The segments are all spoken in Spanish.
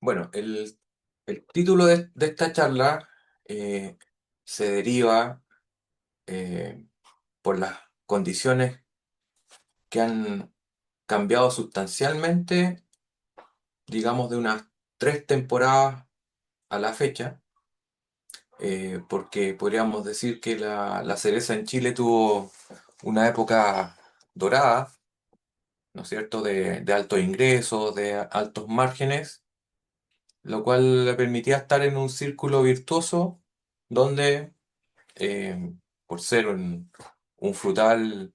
Bueno, el título de esta charla eh, se deriva eh, por las condiciones que han cambiado sustancialmente, digamos, de unas 3 temporadas a la fecha, porque podríamos decir que la cereza en Chile tuvo una época dorada, ¿no es cierto?, de altos ingresos, de altos márgenes, lo cual le permitía estar en un círculo virtuoso donde eh, por ser un frutal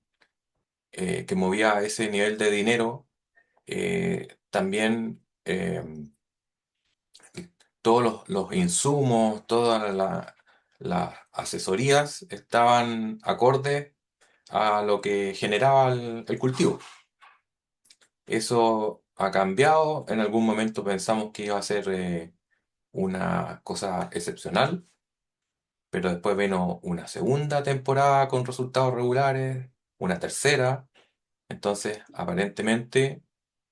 que movía ese nivel de dinero, también todos los insumos, todas las asesorías estaban acordes a lo que generaba el cultivo. Eso ha cambiado, en algún momento pensamos que iba a ser una cosa excepcional, pero después vino una segunda temporada con resultados regulares, una tercera. Entonces, aparentemente,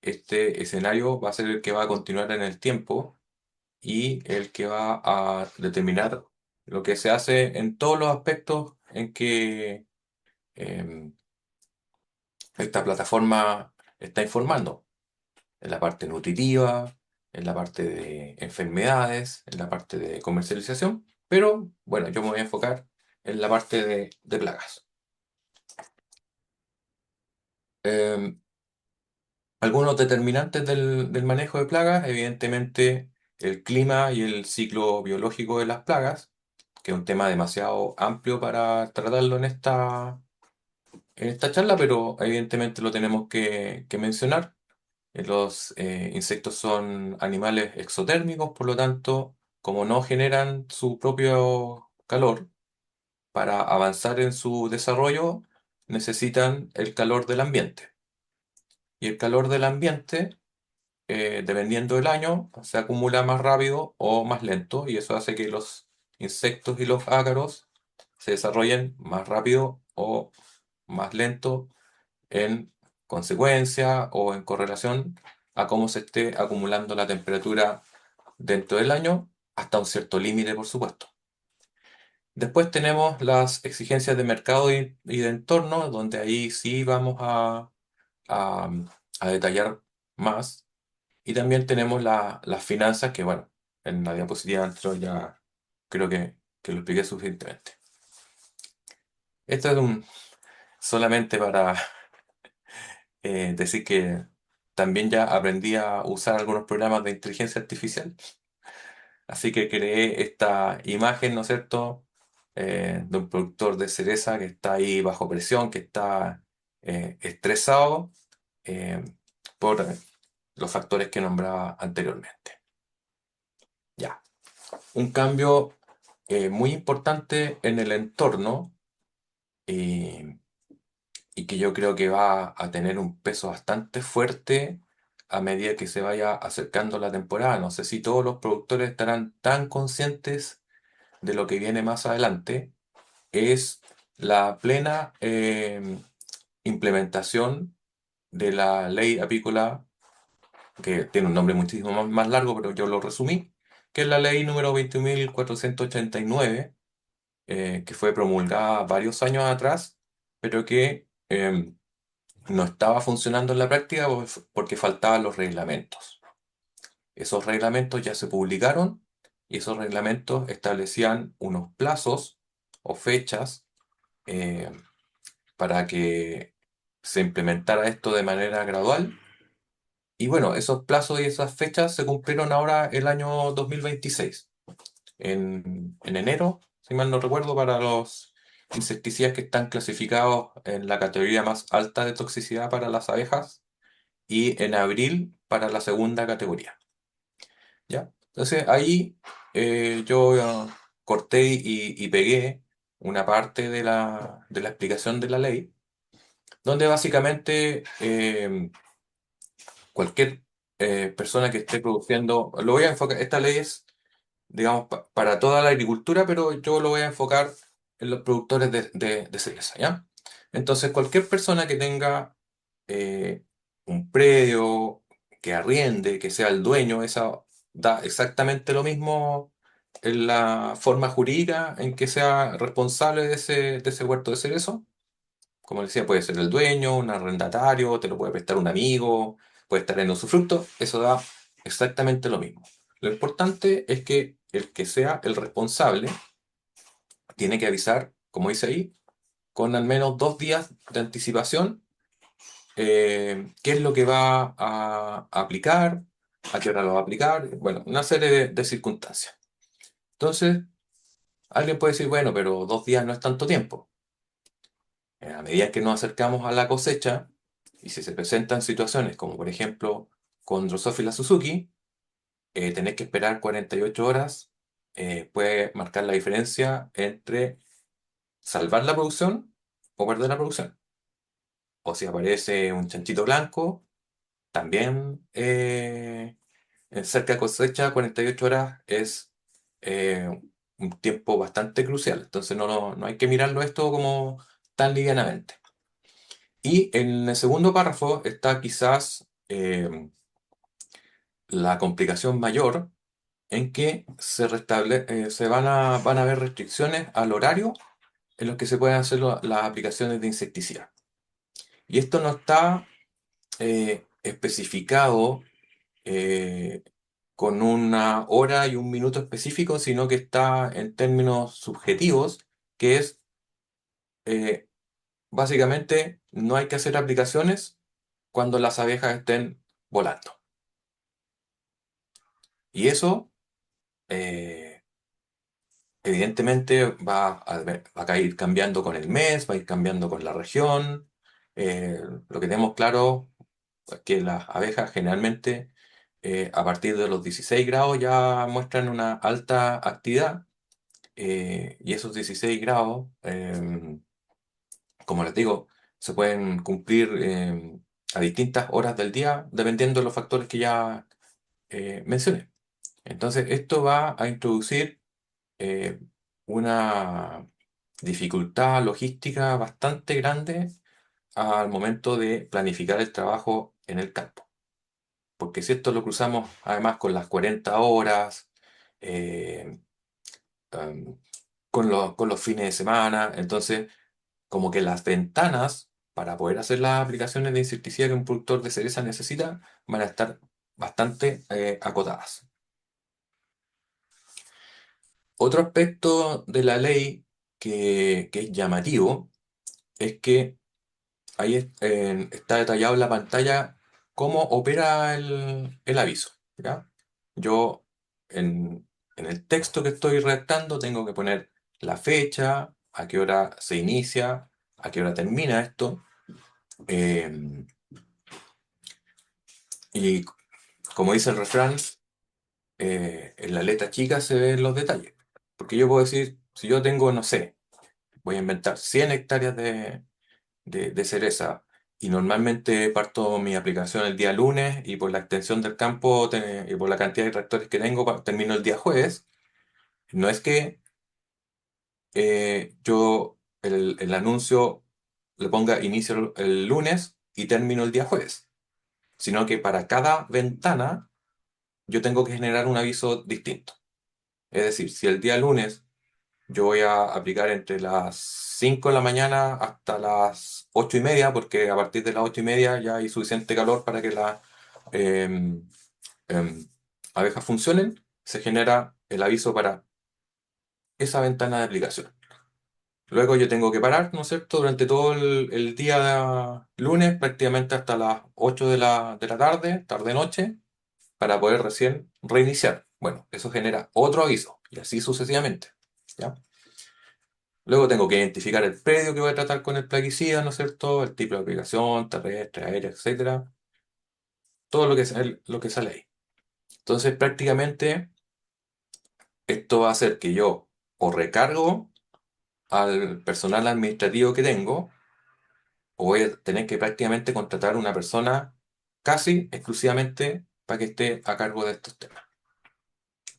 este escenario va a ser el que va a continuar en el tiempo y el que va a determinar lo que se hace en todos los aspectos en que em, esta plataforma está informando, en la parte nutritiva, en la parte de enfermedades, en la parte de comercialización, pero bueno, yo me voy a enfocar en la parte de plagas. Em, Algunos determinantes del manejo de plagas, evidentemente el clima y el ciclo biológico de las plagas, que es un tema demasiado amplio para tratarlo en esta charla, pero evidentemente lo tenemos que mencionar. Los insectos son animales exotérmicos, por lo tanto, como no generan su propio calor, para avanzar en su desarrollo necesitan el calor del ambiente. Y el calor del ambiente dependiendo del año, se acumula más rápido o más lento, y eso hace que los insectos y los ácaros se desarrollen más rápido o más lento en consecuencia o en correlación a cómo se esté acumulando la temperatura dentro del año, hasta un cierto límite, por supuesto. Después tenemos las exigencias de mercado y de entorno, donde ahí sí vamos a, a detallar más. Y también tenemos las finanzas, que bueno, en la diapositiva anterior ya creo que lo expliqué suficientemente. Esto es solamente para decir que también ya aprendí a usar algunos programas de inteligencia artificial. Así que creé esta imagen, ¿no es cierto?, de un productor de cereza que está ahí bajo presión, que está estresado eh, por los factores que nombraba anteriormente. Ya. Un cambio muy importante en el entorno, eh, y que yo creo que va a tener un peso bastante fuerte a medida que se vaya acercando la temporada. No sé si todos los productores estarán tan conscientes de lo que viene más adelante. Es la plena implementación de la ley apícola, que tiene un nombre muchísimo más largo, pero yo lo resumí, que es la ley número 21.489, que fue promulgada varios años atrás, pero que no estaba funcionando en la práctica porque faltaban los reglamentos. Esos reglamentos ya se publicaron y esos reglamentos establecían unos plazos o fechas eh, para que se implementara esto de manera gradual. Y bueno, esos plazos y esas fechas se cumplieron ahora el año 2026 en enero, si mal no recuerdo, para los insecticidas que están clasificados en la categoría más alta de toxicidad para las abejas, y en abril para la segunda categoría. ¿Ya? Entonces ahí yo corté y pegué una parte de la explicación de la ley, donde básicamente cualquier persona que esté produciendo, lo voy a enfocar, esta ley es, digamos, para toda la agricultura, pero yo lo voy a enfocar en los productores de cereza, ¿ya? Entonces, cualquier persona que tenga eh, un predio, que arriende, que sea el dueño de esa da exactamente lo mismo en la forma jurídica en que sea responsable de ese huerto de cerezo. Como decía, puede ser el dueño, un arrendatario, te lo puede prestar un amigo, puede estar en usufructo, eso da exactamente lo mismo. Lo importante es que el que sea el responsable tiene que avisar, como dice ahí, con al menos 2 días de anticipación qué es lo que va a aplicar, a qué hora lo va a aplicar, bueno, una serie de circunstancias. Entonces, alguien puede decir, bueno, pero 2 días no es tanto tiempo. A medida que nos acercamos a la cosecha, y si se presentan situaciones como por ejemplo con Drosophila Suzuki, tener que esperar 48 horas puede marcar la diferencia entre salvar la producción o perder la producción. O si aparece un chanchito blanco, también en cerca de cosecha 48 horas es eh, un tiempo bastante crucial. Entonces no hay que mirarlo esto como tan livianamente. Y en el segundo párrafo está quizás la complicación mayor en que van a haber restricciones al horario en los que se pueden hacer las aplicaciones de insecticida. Y esto no está especificado eh, con una hora y un minuto específico, sino que está en términos subjetivos, que es eh, básicamente no hay que hacer aplicaciones cuando las abejas estén volando. Y eso, eh, evidentemente, va a ir cambiando con el mes, va a ir cambiando con la región. Lo que tenemos claro es que las abejas generalmente, a partir de los 16 grados, ya muestran una alta actividad. Y esos 16 grados, como les digo, se pueden cumplir a distintas horas del día, dependiendo de los factores que ya mencioné. Entonces, esto va a introducir eh, una dificultad logística bastante grande al momento de planificar el trabajo en el campo. Porque si esto lo cruzamos además con las 40 horas, eh, em, con los fines de semana, entonces como que las ventanas para poder hacer las aplicaciones de insecticida que un productor de cereza necesita van a estar bastante acotadas. Otro aspecto de la ley que es llamativo es que ahí está detallado en la pantalla cómo opera el aviso, ¿ya? Yo en el texto que estoy redactando tengo que poner la fecha, a qué hora se inicia, a qué hora termina esto. eh, y como dice el refrán, en la letra chica se ven los detalles. Porque yo puedo decir, si yo tengo, no sé, voy a inventar 100 hectáreas de cereza y normalmente parto mi aplicación el día lunes y por la extensión del campo y por la cantidad de tractores que tengo termino el día jueves, no es que yo el anuncio le ponga inicio el lunes y termino el día jueves, sino que para cada ventana yo tengo que generar un aviso distinto. Es decir, si el día lunes yo voy a aplicar entre las 5 de la mañana hasta las 8:30, porque a partir de las 8:30 ya hay suficiente calor para que las em, em, abejas funcionen. Se genera el aviso para esa ventana de aplicación. Luego yo tengo que parar, ¿no es cierto?, durante todo el día lunes, prácticamente hasta las 8 de la tarde, tarde-noche, para poder recién reiniciar. Bueno, eso genera otro aviso y así sucesivamente. ¿Ya? Luego tengo que identificar el predio que voy a tratar con el plaguicida, ¿no es cierto? El tipo de aplicación, terrestre, aérea, etcétera. Todo lo que sale ahí. Entonces, prácticamente, esto va a hacer que yo o recargo al personal administrativo que tengo, o voy a tener que prácticamente contratar una persona casi exclusivamente para que esté a cargo de estos temas.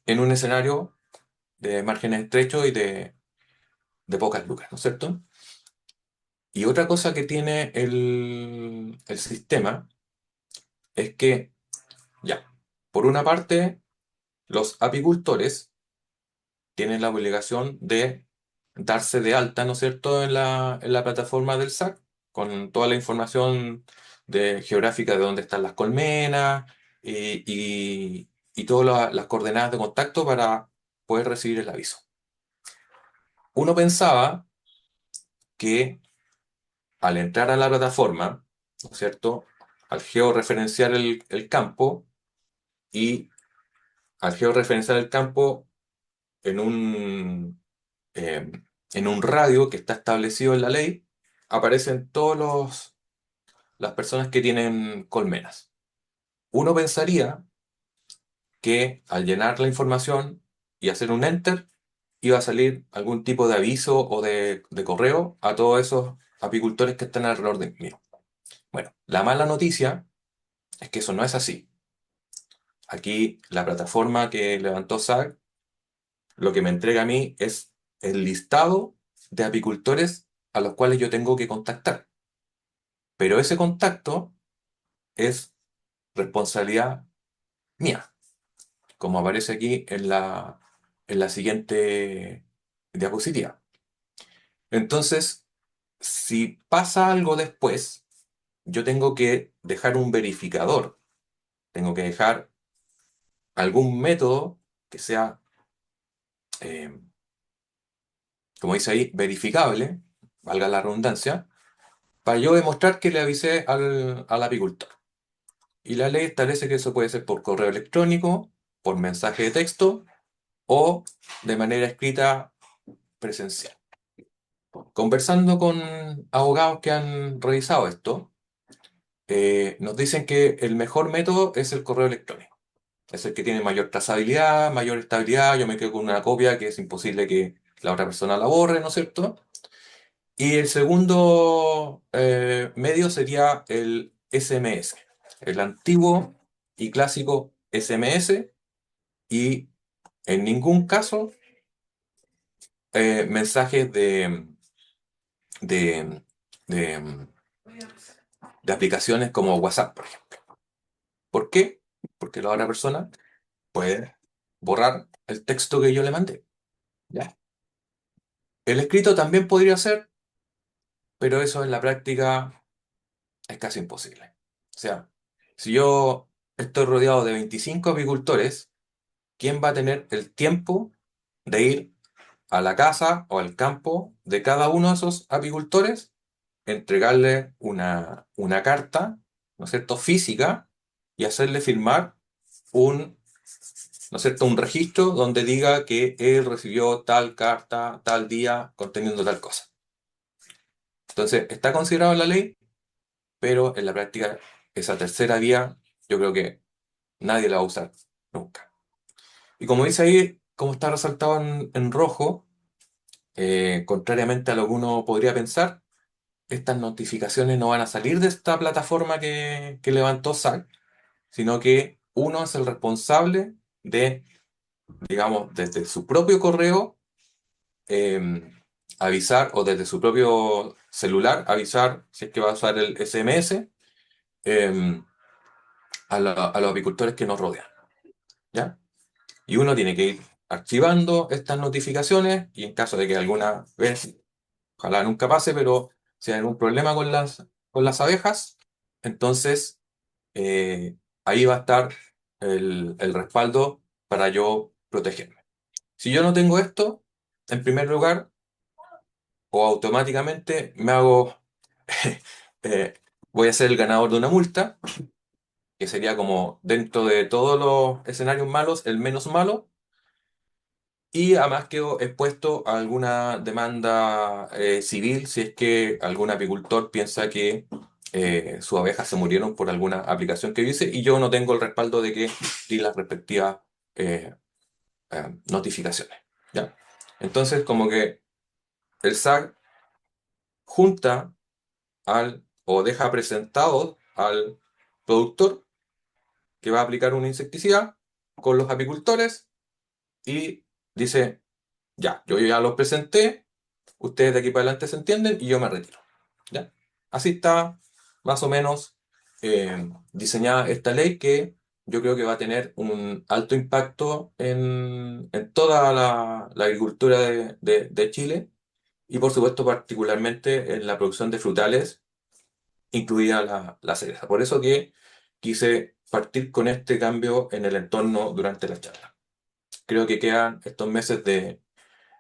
En un escenario de márgenes estrechos y de pocas lucas, ¿no es cierto? Y otra cosa que tiene el sistema es que, ya, por una parte, Los apicultores tienen la obligación de darse de alta, ¿no es cierto?, en la plataforma del SAC, con toda la información geográfica de dónde están las colmenas y todas las coordenadas de contacto para poder recibir el aviso. Uno pensaba que al entrar a la plataforma, ¿no es cierto?, al georreferenciar el campo y al georreferenciar el campo en eh, en un radio que está establecido en la ley, aparecen las personas que tienen colmenas. Uno pensaría que al llenar la información y hacer un enter, iba a salir algún tipo de aviso o de correo a todos esos apicultores que están alrededor de mí. Bueno, la mala noticia es que eso no es así. Aquí la plataforma que levantó SAC lo que me entrega a mí es el listado de apicultores a los cuales yo tengo que contactar. Pero ese contacto es responsabilidad mía, como aparece aquí en la siguiente diapositiva. Entonces, si pasa algo después, yo tengo que dejar un verificador, tengo que dejar algún método que sea, eh, como dice ahí, verificable, valga la redundancia, para yo demostrar que le avisé al apicultor. Y la ley establece que eso puede ser por correo electrónico, por mensaje de texto o de manera escrita presencial. Conversando con abogados que han revisado esto, nos dicen que el mejor método es el correo electrónico. Es el que tiene mayor trazabilidad, mayor estabilidad. Yo me quedo con una copia que es imposible que la otra persona la borre, ¿no es cierto? Y el segundo medio sería el SMS, el antiguo y clásico SMS, y en ningún caso mensajes de, de, de aplicaciones como WhatsApp, por ejemplo. ¿Por qué? Porque la otra persona puede borrar el texto que yo le mandé. ¿Ya? El escrito también podría ser, pero eso en la práctica es casi imposible. O sea, si yo estoy rodeado de 25 apicultores, ¿quién va a tener el tiempo de ir a la casa o al campo de cada uno de esos apicultores, entregarle una carta, ¿no es cierto?, física, y hacerle firmar ¿no es cierto?, un registro donde diga que él recibió tal carta, tal día, conteniendo tal cosa? Entonces, está considerado en la ley, pero en la práctica, esa tercera vía, yo creo que nadie la va a usar nunca. Y como dice ahí, como está resaltado en rojo, contrariamente a lo que uno podría pensar, estas notificaciones no van a salir de esta plataforma que levantó SAC, sino que uno es el responsable de, digamos, desde su propio correo, eh, avisar, o desde su propio celular avisar, si es que va a usar el SMS, eh, a los apicultores que nos rodean, ¿ya? Y uno tiene que ir archivando estas notificaciones, y en caso de que alguna vez, ojalá nunca pase, pero si hay algún problema con las abejas, entonces ahí va a estar el respaldo para yo protegerme. Si yo no tengo esto, en primer lugar, o automáticamente me hago, eh, voy a ser el ganador de una multa, que sería como dentro de todos los escenarios malos, el menos malo. Y además quedo expuesto a alguna demanda civil si es que algún apicultor piensa que sus abejas se murieron por alguna aplicación que yo hice y yo no tengo el respaldo de que di las respectivas eh, notificaciones. ¿Ya? Entonces, como que el SAC junta o deja presentado al productor que va a aplicar un insecticida con los apicultores y dice, ya, yo ya los presenté, ustedes de aquí para adelante se entienden y yo me retiro. ¿Ya? Así está más o menos diseñada esta ley que yo creo que va a tener un alto impacto en toda la agricultura de Chile y por supuesto particularmente en la producción de frutales, incluida la cereza. Por eso que quise partir con este cambio en el entorno durante la charla. Creo que quedan estos meses de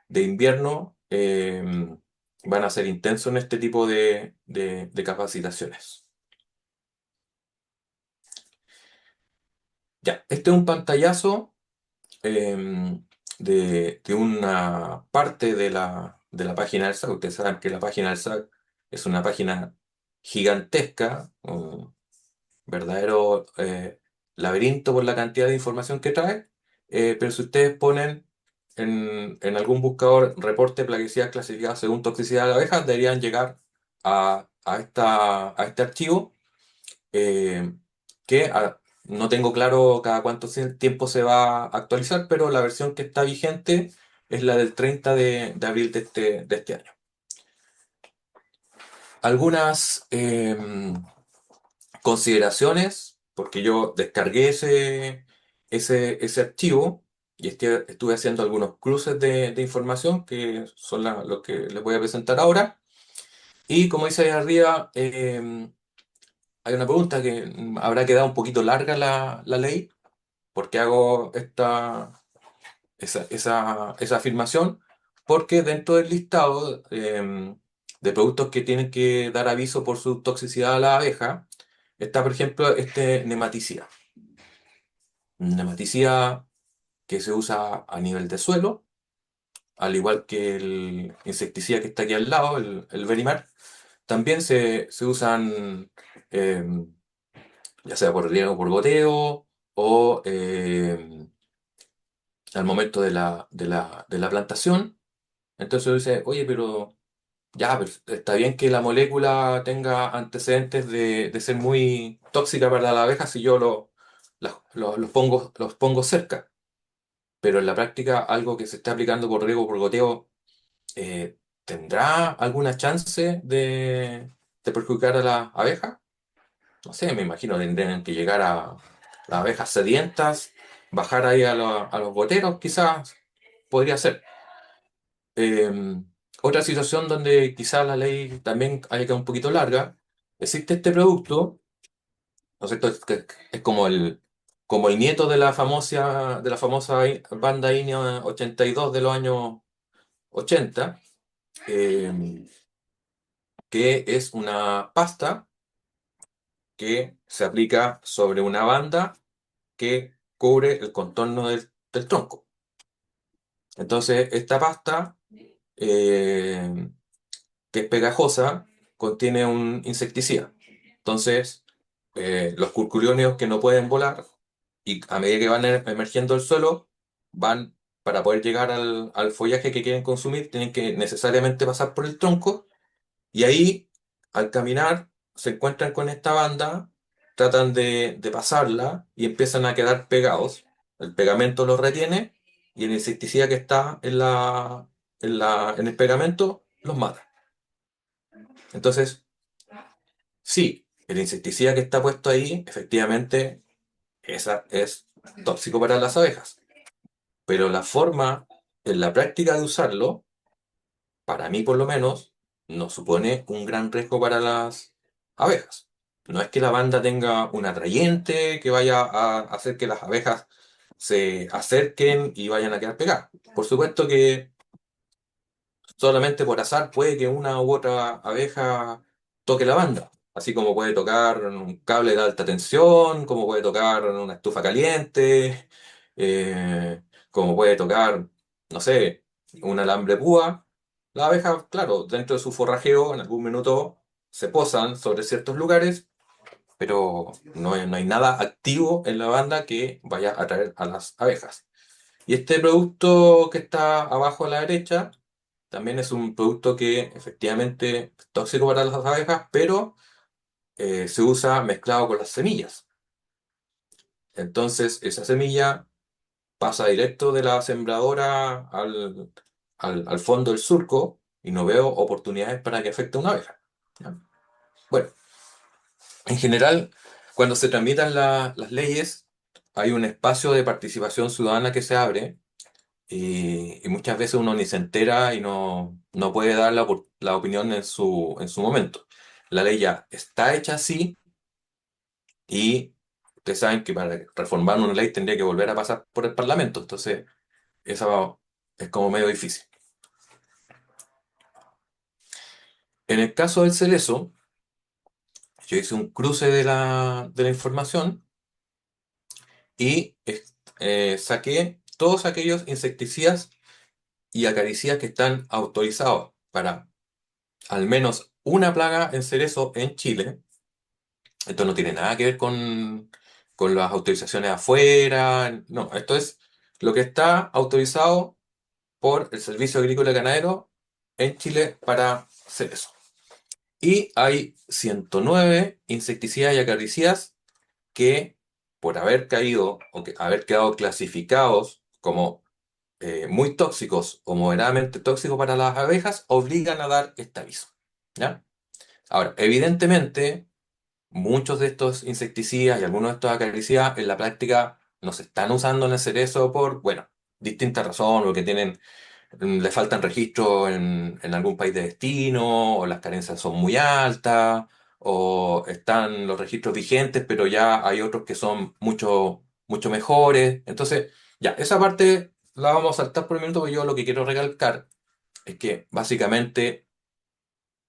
invierno, van a ser intensos en este tipo de capacitaciones. Ya, este es un pantallazo de una parte de la página del SAC. Ustedes saben que la página del SAC es una página gigantesca, un verdadero laberinto por la cantidad de información que trae, pero si ustedes ponen en algún buscador reporte plaguicidas clasificadas según toxicidad de la abeja, deberían llegar a este archivo eh, que no tengo claro cada cuánto tiempo se va a actualizar, pero la versión que está vigente es la del 30 de abril de este año. Algunas consideraciones, porque yo descargué ese archivo y estuve haciendo algunos cruces de información que son lo que les voy a presentar ahora. Y como dice ahí arriba, hay una pregunta que habrá quedado un poquito larga la ley. ¿Por qué hago esa afirmación? Porque dentro del listado de productos que tienen que dar aviso por su toxicidad a la abeja, está, por ejemplo, este nematicida. Un nematicida que se usa a nivel de suelo, al igual que el insecticida que está aquí al lado, el Verimar. También se usan, ya sea por riego, por goteo, o al momento de la plantación. Entonces uno dice, oye, pero ya, pues, está bien que la molécula tenga antecedentes de ser muy tóxica para la abeja si yo los pongo cerca, pero en la práctica algo que se está aplicando por riego, por goteo, ¿tendrá alguna chance de perjudicar a la abeja? No sé, me imagino tendrían que llegar a las abejas sedientas, bajar ahí a los goteros, quizás podría ser. Eh, Otra situación donde quizás la ley también haya quedado un poquito larga, existe este producto, ¿no es cierto? Es como el nieto de la famosa banda INEO 82 de los años 80, eh, que es una pasta que se aplica sobre una banda que cubre el contorno del tronco. Entonces, esta pasta, eh, que es pegajosa, contiene un insecticida. Entonces, los curculionios que no pueden volar y a medida que van emergiendo del suelo, van, para poder llegar al follaje que quieren consumir, tienen que necesariamente pasar por el tronco y ahí, al caminar, se encuentran con esta banda, tratan de pasarla y empiezan a quedar pegados. El pegamento los retiene y el insecticida que está en el pegamento los mata. Entonces, sí, el insecticida que está puesto ahí, efectivamente, esa es tóxico para las abejas. Pero la forma en la práctica de usarlo, para mí por lo menos, no supone un gran riesgo para las abejas. No es que la banda tenga un atrayente que vaya a hacer que las abejas se acerquen y vayan a quedar pegadas. Por supuesto que solamente por azar puede que una u otra abeja toque la banda, así como puede tocar un cable de alta tensión, como puede tocar una estufa caliente, como puede tocar, no sé, un alambre púa. Las abejas, claro, dentro de su forrajeo, en algún minuto se posan sobre ciertos lugares, pero no hay nada activo en la banda que vaya a atraer a las abejas. Y este producto que está abajo a la derecha también es un producto que efectivamente es tóxico para las abejas, pero se usa mezclado con las semillas. Entonces, esa semilla pasa directo de la sembradora al fondo del surco y no veo oportunidades para que afecte a una abeja. ¿Ya? Bueno, en general, cuando se tramitan las leyes, hay un espacio de participación ciudadana que se abre y muchas veces uno ni se entera y no puede dar la opinión en su momento. La ley ya está hecha así y ustedes saben que para reformar una ley tendría que volver a pasar por el Parlamento, entonces eso es como medio difícil. En el caso del Cerezo, yo hice un cruce de la información y saqué todos aquellos insecticidas y acaricidas que están autorizados para al menos una plaga en cerezo en Chile. Esto no tiene nada que ver con las autorizaciones afuera, no, esto es lo que está autorizado por el Servicio Agrícola y Ganadero en Chile para cerezo. Y hay 109 insecticidas y acaricidas que, por haber caído o que haber quedado clasificados como muy tóxicos o moderadamente tóxicos para las abejas, obligan a dar este aviso. ¿Ya? Ahora, evidentemente, muchos de estos insecticidas y algunos de estos acaricidas en la práctica no se están usando en el cerezo por, bueno, distintas razones, porque tienen le faltan registros en algún país de destino, o las carencias son muy altas, o están los registros vigentes, pero ya hay otros que son mucho mejores. Entonces, ya, esa parte la vamos a saltar por un minuto, porque yo lo que quiero recalcar es que básicamente,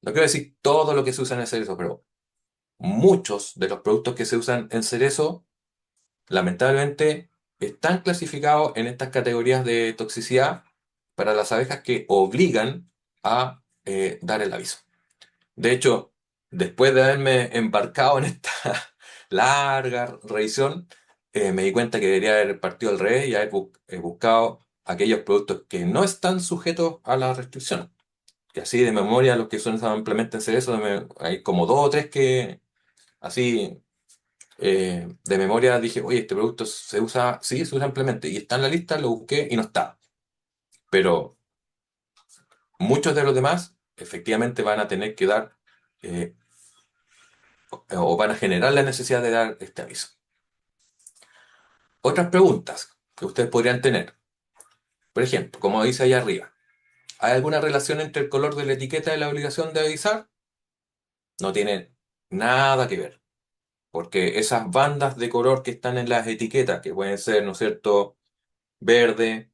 no quiero decir todo lo que se usa en el cerezo, pero muchos de los productos que se usan en cerezo lamentablemente, están clasificados en estas categorías de toxicidad para las abejas que obligan a dar el aviso. De hecho, después de haberme embarcado en esta larga revisión, me di cuenta que debería haber partido al revés y haber buscado aquellos productos que no están sujetos a la restricción. Que así de memoria, los que son ampliamente en cerezo, hay como dos o tres que así de memoria dije, oye, este producto se usa, sí, se usa ampliamente. Y está en la lista, lo busqué y no está. Pero muchos de los demás efectivamente van a tener que dar eh, o van a generar la necesidad de dar este aviso. Otras preguntas que ustedes podrían tener. Por ejemplo, como dice ahí arriba, ¿hay alguna relación entre el color de la etiqueta y la obligación de avisar? No tiene nada que ver. Porque esas bandas de color que están en las etiquetas, que pueden ser, ¿no es cierto?, verde,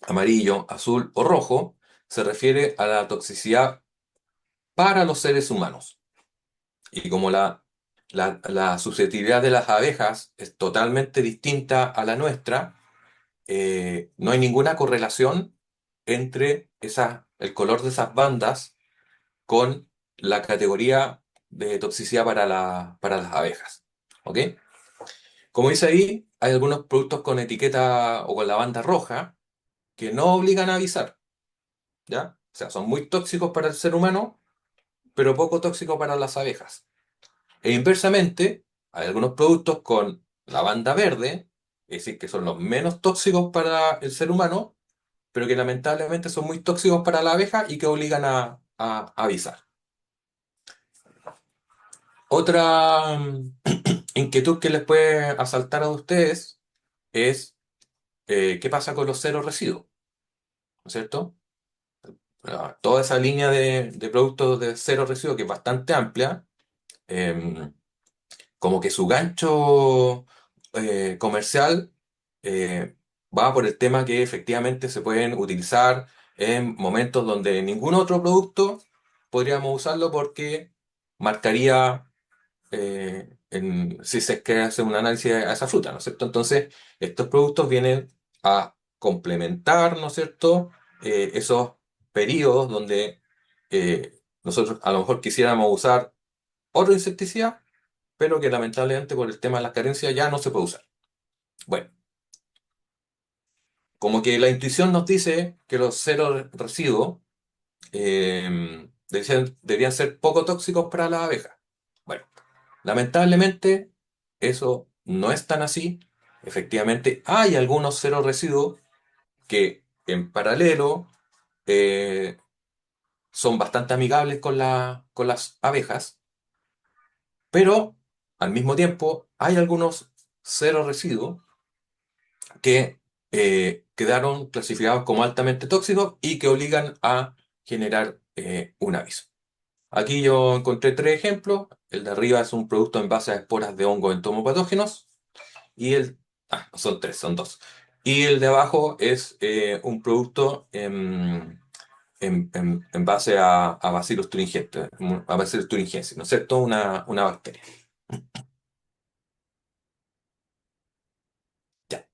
amarillo, azul o rojo, se refiere a la toxicidad para los seres humanos. Y como la susceptibilidad de las abejas es totalmente distinta a la nuestra, no hay ninguna correlación entre el color de esas bandas con la categoría de toxicidad para las abejas. ¿Ok? Como dice ahí, hay algunos productos con etiqueta o con la banda roja que no obligan a avisar. ¿Ya? O sea, son muy tóxicos para el ser humano, pero poco tóxicos para las abejas. E inversamente, hay algunos productos con la banda verde, es decir, que son los menos tóxicos para el ser humano, pero que lamentablemente son muy tóxicos para la abeja y que obligan a avisar. Otra inquietud que les puede asaltar a ustedes es qué pasa con los cero residuos, ¿no es cierto? Toda esa línea de productos de cero residuos, que es bastante amplia, em, como que su gancho comercial eh, va por el tema que efectivamente se pueden utilizar en momentos donde ningún otro producto podríamos usarlo porque marcaría si se quiere hacer un análisis a esa fruta, ¿no es cierto? Entonces, estos productos vienen a complementar, ¿no es cierto? Esos periodos donde nosotros a lo mejor quisiéramos usar otro insecticida, pero que lamentablemente por el tema de las carencias ya no se puede usar. Bueno, como que la intuición nos dice que los cero residuos deberían ser poco tóxicos para las abejas. Bueno, lamentablemente eso no es tan así. Efectivamente, hay algunos cero residuos que en paralelo eh, son bastante amigables con las abejas, pero al mismo tiempo hay algunos cero residuos que quedaron clasificados como altamente tóxicos y que obligan a generar un aviso. Aquí yo encontré tres ejemplos. El de arriba es un producto en base a esporas de hongos entomopatógenos y el... Ah, no son tres, son dos. Y el de abajo es un producto en base a Bacillus thuringiensis, a Bacillus thuringiensis, ¿no es cierto? Una bacteria. Ya.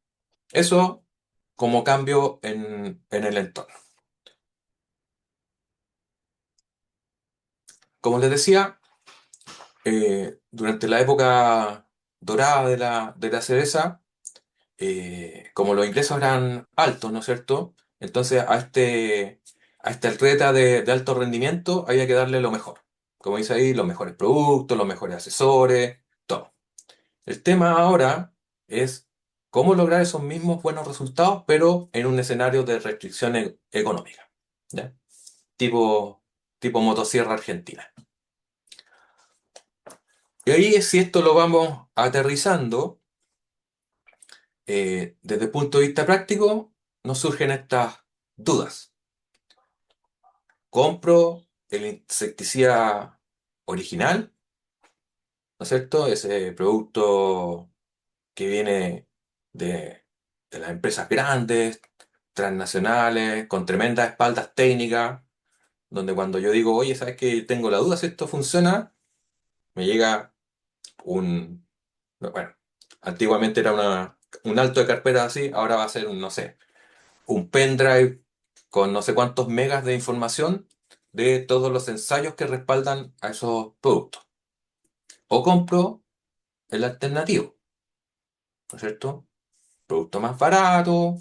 Eso como cambio en el entorno. Como les decía, durante la época dorada de la cereza, como los ingresos eran altos, ¿no es cierto? Entonces a este atleta de alto rendimiento había que darle lo mejor. Como dice ahí, los mejores productos, los mejores asesores, todo. El tema ahora es cómo lograr esos mismos buenos resultados, pero en un escenario de restricción económica, ¿ya? Tipo, tipo motosierra argentina. Y ahí, si esto lo vamos aterrizando, desde el punto de vista práctico, nos surgen estas dudas. ¿Compro el insecticida original? ¿No es cierto? Ese producto que viene de, de las empresas grandes, transnacionales, con tremendas espaldas técnicas, donde cuando yo digo, oye, ¿sabes qué? Tengo la duda si esto funciona, me llega un... Bueno, antiguamente era un alto de carpeta así, ahora va a ser un, no sé, un pendrive con no sé cuántos megas de información de todos los ensayos que respaldan a esos productos. O compro el alternativo, ¿no es cierto? Producto más barato,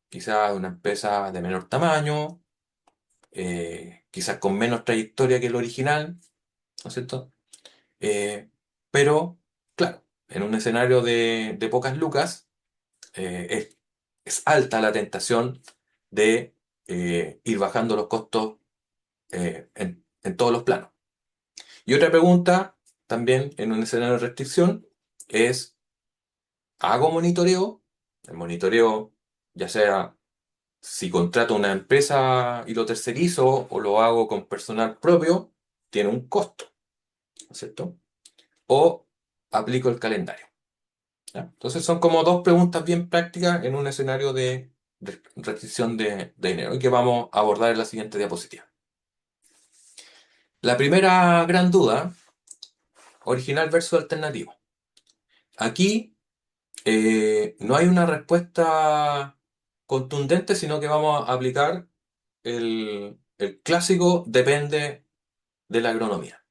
quizás una empresa de menor tamaño, quizás con menos trayectoria que el original, ¿no es cierto? Eh, pero, claro, en un escenario de pocas lucas, es alta la tentación de ir bajando los costos en todos los planos. Y otra pregunta, también en un escenario de restricción, es, ¿hago monitoreo? El monitoreo, ya sea si contrato una empresa y lo tercerizo o lo hago con personal propio, tiene un costo, ¿no es cierto? O aplico el calendario. ¿Ya? Entonces son como dos preguntas bien prácticas en un escenario de restricción de dinero y que vamos a abordar en la siguiente diapositiva. La primera gran duda, original versus alternativo. Aquí no hay una respuesta contundente, sino que vamos a aplicar el clásico depende de la agronomía.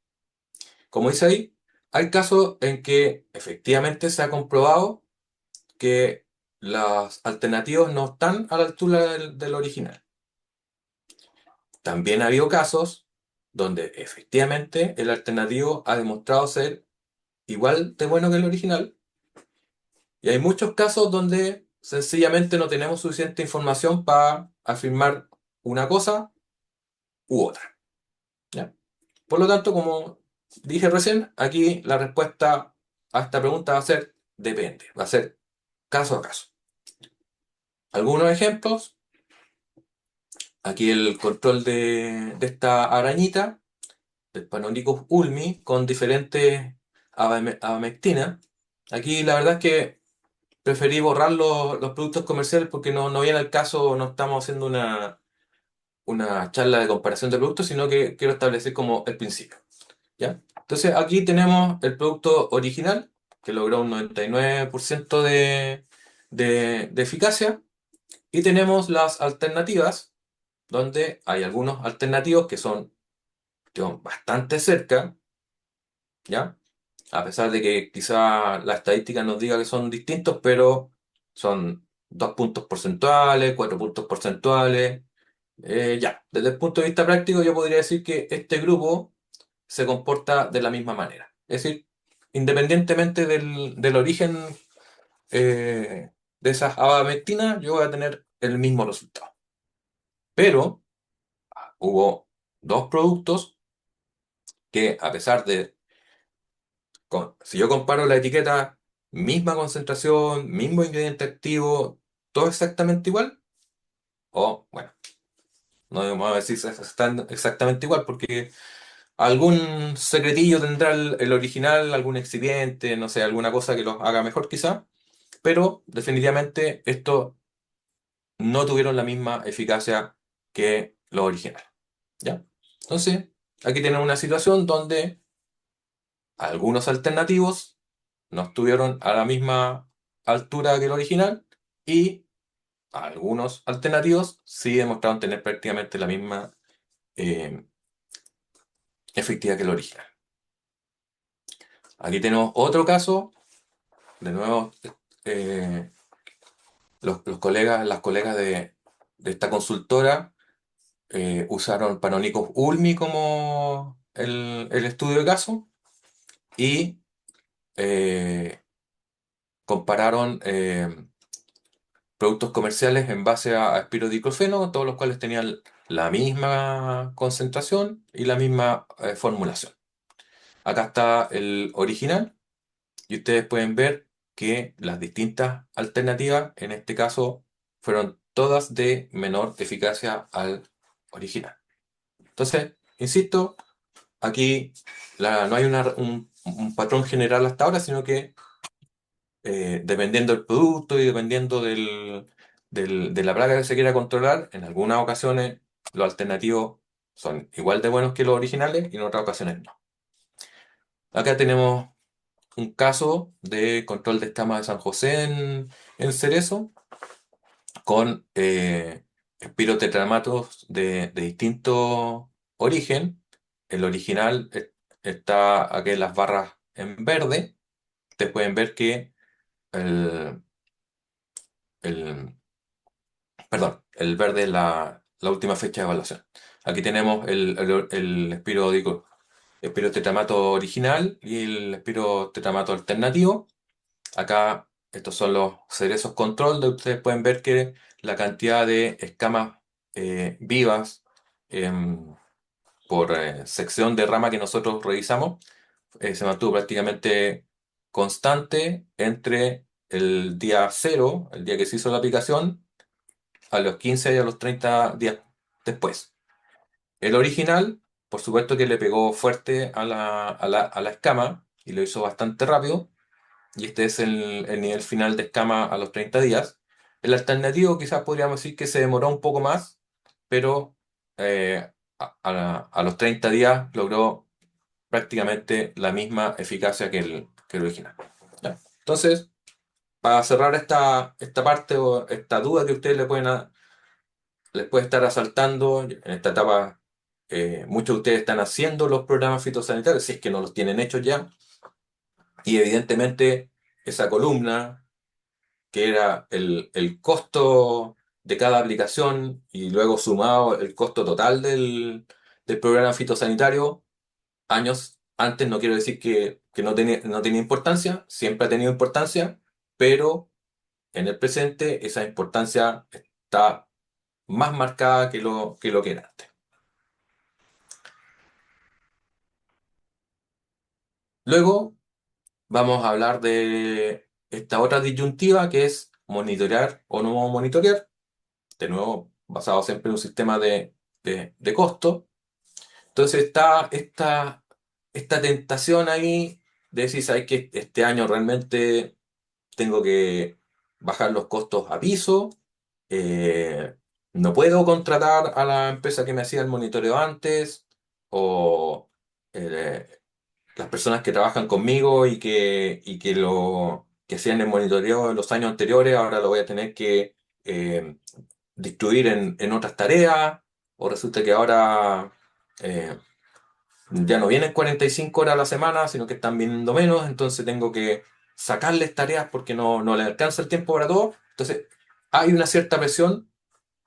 Como dice ahí, hay casos en que efectivamente se ha comprobado que las alternativas no están a la altura del original. También ha habido casos donde efectivamente el alternativo ha demostrado ser igual de bueno que el original. Y hay muchos casos donde sencillamente no tenemos suficiente información para afirmar una cosa u otra. ¿Ya? Por lo tanto, como dije recién, aquí la respuesta a esta pregunta va a ser depende, va a ser caso a caso. Algunos ejemplos, aquí el control de esta arañita, del Panonicus ulmi, con diferentes abamectinas. Aquí la verdad es que preferí borrar los productos comerciales porque no viene al caso, no estamos haciendo una charla de comparación de productos, sino que quiero establecer como el principio. ¿Ya? Entonces aquí tenemos el producto original, que logró un 99% de eficacia, y tenemos las alternativas, donde hay algunos alternativos que son, digamos, bastante cerca, ¿ya? A pesar de que quizá la estadística nos diga que son distintos, pero son 2 puntos porcentuales, 4 puntos porcentuales. Ya, desde el punto de vista práctico, yo podría decir que este grupo se comporta de la misma manera. Es decir, independientemente del origen de esas abamectinas, yo voy a tener el mismo resultado. Pero hubo dos productos que, a pesar de, si yo comparo la etiqueta misma concentración, mismo ingrediente activo, todo exactamente igual. O, bueno, no vamos a decir si están exactamente igual porque algún secretillo tendrá el original, algún excipiente, no sé, alguna cosa que los haga mejor quizá, pero definitivamente estos no tuvieron la misma eficacia que los originales. ¿Ya? Entonces, aquí tenemos una situación donde algunos alternativos no estuvieron a la misma altura que el original y algunos alternativos sí demostraron tener prácticamente la misma eh, efectividad que el original. Aquí tenemos otro caso, de nuevo, eh, las colegas de esta consultora usaron Panonicos Ulmi como el estudio de caso y eh, compararon productos comerciales en base a espirodiclofeno, todos los cuales tenían la misma concentración y la misma formulación. Acá está el original y ustedes pueden ver que las distintas alternativas, en este caso, fueron todas de menor eficacia al original. Entonces, insisto, aquí no hay un patrón general hasta ahora, sino que dependiendo del producto y dependiendo de la plaga que se quiera controlar, en algunas ocasiones los alternativos son igual de buenos que los originales y en otras ocasiones no. Acá tenemos un caso de control de escamas de San José en cerezo con espirotetramatos de distinto origen. El original está aquí en las barras en verde. Ustedes pueden ver que el, el perdón, el verde es la última fecha de evaluación. Aquí tenemos el espirotetramato original y el espirotetramato alternativo. Acá estos son los cerezos control, donde ustedes pueden ver que la cantidad de escamas vivas em, por sección de rama que nosotros revisamos se mantuvo prácticamente constante entre el día cero, el día que se hizo la aplicación, a los 15 y a los 30 días después. El original, por supuesto que le pegó fuerte a la escama y lo hizo bastante rápido, y este es el nivel final de escama a los 30 días. El alternativo quizás podríamos decir que se demoró un poco más, pero a los 30 días logró prácticamente la misma eficacia que el original. ¿Ya? Entonces, para cerrar esta parte o esta duda que ustedes les puede estar asaltando en esta etapa. Muchos de ustedes están haciendo los programas fitosanitarios, si es que no los tienen hechos ya, y evidentemente esa columna, que era el costo de cada aplicación y luego sumado el costo total del programa fitosanitario, años antes, no quiero decir que no tenía importancia, siempre ha tenido importancia, pero en el presente esa importancia está más marcada que lo que era antes. Luego vamos a hablar de esta otra disyuntiva que es monitorear o no monitorear, de nuevo basado siempre en un sistema de costo. Entonces está esta tentación ahí de decir, ¿sabes qué? Este año realmente tengo que bajar los costos a piso, eh, no puedo contratar a la empresa que me hacía el monitoreo antes, o eh, las personas que trabajan conmigo y que hacían el monitoreo en los años anteriores, ahora lo voy a tener que eh, distribuir en otras tareas, o resulta que ahora eh, ya no vienen 45 horas a la semana, sino que están viniendo menos, entonces tengo que sacarles tareas porque no les alcanza el tiempo para todo. Entonces, hay una cierta presión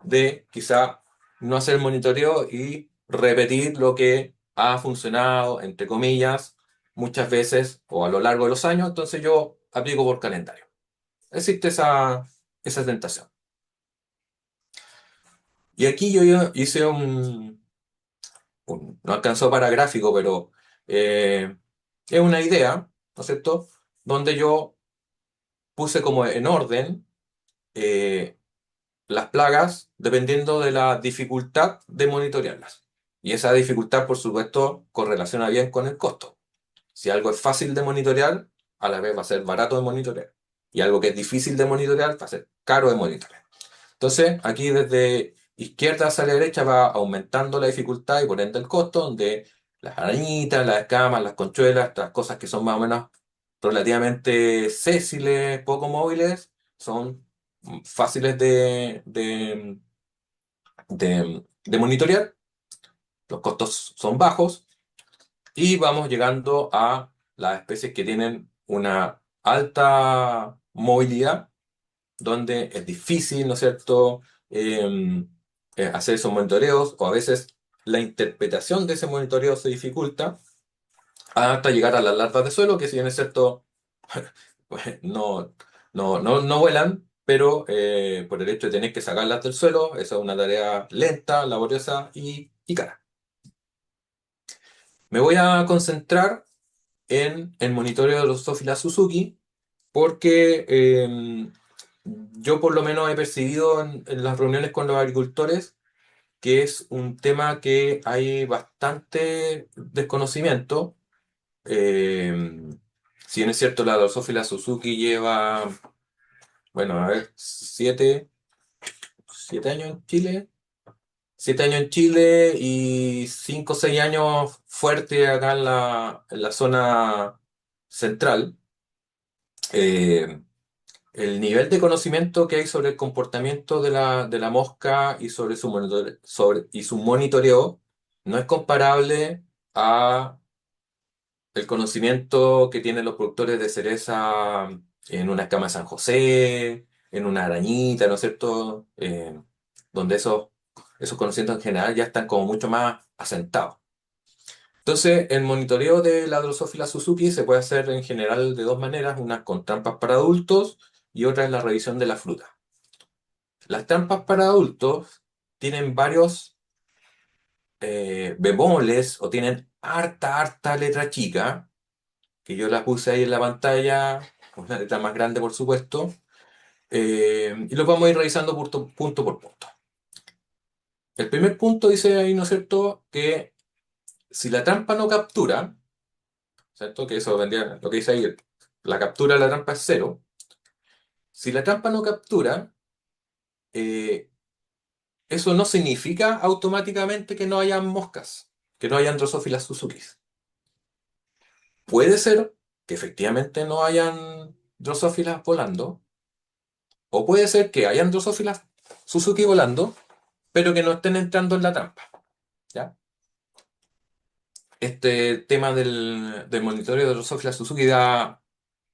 de quizá no hacer el monitoreo y repetir lo que ha funcionado, entre comillas, muchas veces o a lo largo de los años, entonces yo aplico por calendario. Existe esa tentación. Y aquí yo hice no alcanzó para gráfico, pero es una idea, ¿no es cierto? Donde yo puse como en orden eh, las plagas dependiendo de la dificultad de monitorearlas. Y esa dificultad, por supuesto, correlaciona bien con el costo. Si algo es fácil de monitorear, a la vez va a ser barato de monitorear. Y algo que es difícil de monitorear va a ser caro de monitorear. Entonces, aquí desde izquierda hacia la derecha va aumentando la dificultad y por ende el costo, donde las arañitas, las escamas, las conchuelas, estas cosas que son más o menos relativamente sésiles, poco móviles, son fáciles de monitorear, los costos son bajos y vamos llegando a las especies que tienen una alta movilidad donde es difícil, ¿no es cierto?, hacer esos monitoreos o a veces la interpretación de ese monitoreo se dificulta hasta llegar a las larvas de suelo, que si bien es cierto, pues no vuelan, pero por el hecho de tener que sacarlas del suelo, esa es una tarea lenta, laboriosa y cara. Me voy a concentrar en el monitoreo de los Drosophila Suzuki porque yo por lo menos he percibido en las reuniones con los agricultores que es un tema que hay bastante desconocimiento. Eh, si bien es cierto, la Drosophila Suzuki lleva, bueno, a ver, 7 años en Chile, 7 años en Chile y 5 o 6 años fuerte acá en la zona central. Eh, El nivel de conocimiento que hay sobre el comportamiento de la mosca y sobre su monitoreo no es comparable a el conocimiento que tienen los productores de cereza en una escama de San José, en una arañita, ¿no es cierto? Donde esos conocimientos en general ya están como mucho más asentados. Entonces, el monitoreo de la Drosophila Suzuki se puede hacer en general de dos maneras, una con trampas para adultos y otra es la revisión de la fruta. Las trampas para adultos tienen varios bemoles o tienen harta letra chica, que yo la puse ahí en la pantalla, con una letra más grande por supuesto, y los vamos a ir revisando punto por punto. El primer punto dice ahí, ¿no es cierto?, que si la trampa no captura, ¿cierto? Que eso vendría, lo que dice ahí, la captura de la trampa es cero. Si la trampa no captura, eh, eso no significa automáticamente que no hayan moscas, que no hayan Drosophila Suzukis. Puede ser que efectivamente no hayan drosófilas volando, o puede ser que hayan drosófilas Suzuki volando, pero que no estén entrando en la trampa. ¿Ya? Este tema del monitoreo de drosófila Suzuki da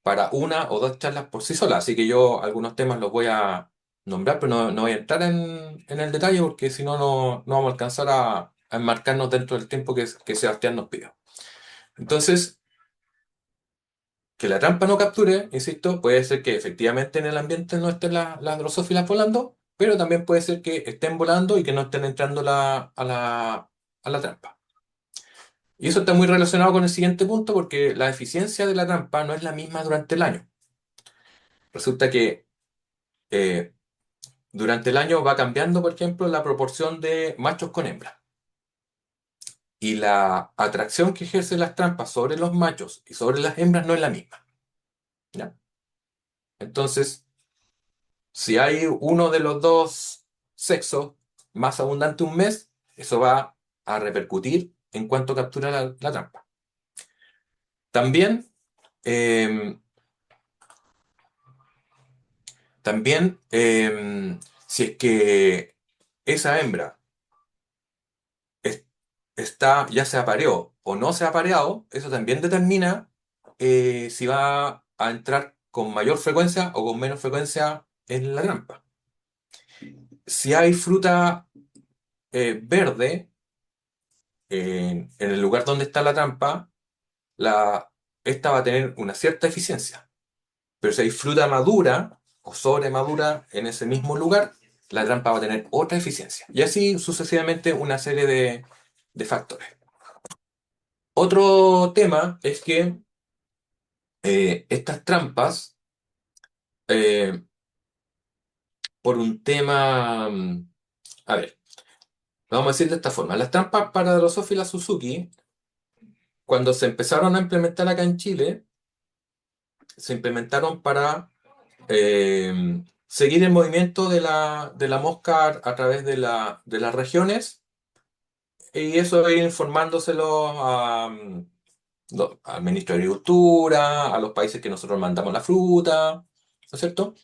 para una o dos charlas por sí sola, así que yo algunos temas los voy a nombrar, pero no voy a entrar en el detalle porque si no, no vamos a alcanzar a enmarcarnos dentro del tiempo que Sebastián nos pidió. Entonces, que la trampa no capture, insisto, puede ser que efectivamente en el ambiente no estén las drosófilas volando, pero también puede ser que estén volando y que no estén entrando a la trampa. Y eso está muy relacionado con el siguiente punto porque la eficiencia de la trampa no es la misma durante el año. Resulta que eh, durante el año va cambiando, por ejemplo, la proporción de machos con hembras. Y la atracción que ejercen las trampas sobre los machos y sobre las hembras no es la misma. ¿Ya? Entonces, si hay uno de los dos sexos más abundante un mes, eso va a repercutir en cuanto captura la trampa. También, eh, si es que esa hembra es- ya se apareó o no se ha apareado, eso también determina si va a entrar con mayor frecuencia o con menos frecuencia en la trampa. Si hay fruta verde en el lugar donde está la trampa, esta va a tener una cierta eficiencia. Pero si hay fruta madura o sobremadura en ese mismo lugar, la trampa va a tener otra eficiencia. Y así sucesivamente una serie de factores. Otro tema es que estas trampas eh, por un tema, a ver, vamos a decir de esta forma. Las trampas para Drosophila Suzuki, cuando se empezaron a implementar acá en Chile, se implementaron para seguir el movimiento de la mosca a través de las regiones y eso ir informándoselo al ministro de Agricultura, a los países que nosotros mandamos la fruta, ¿no es cierto?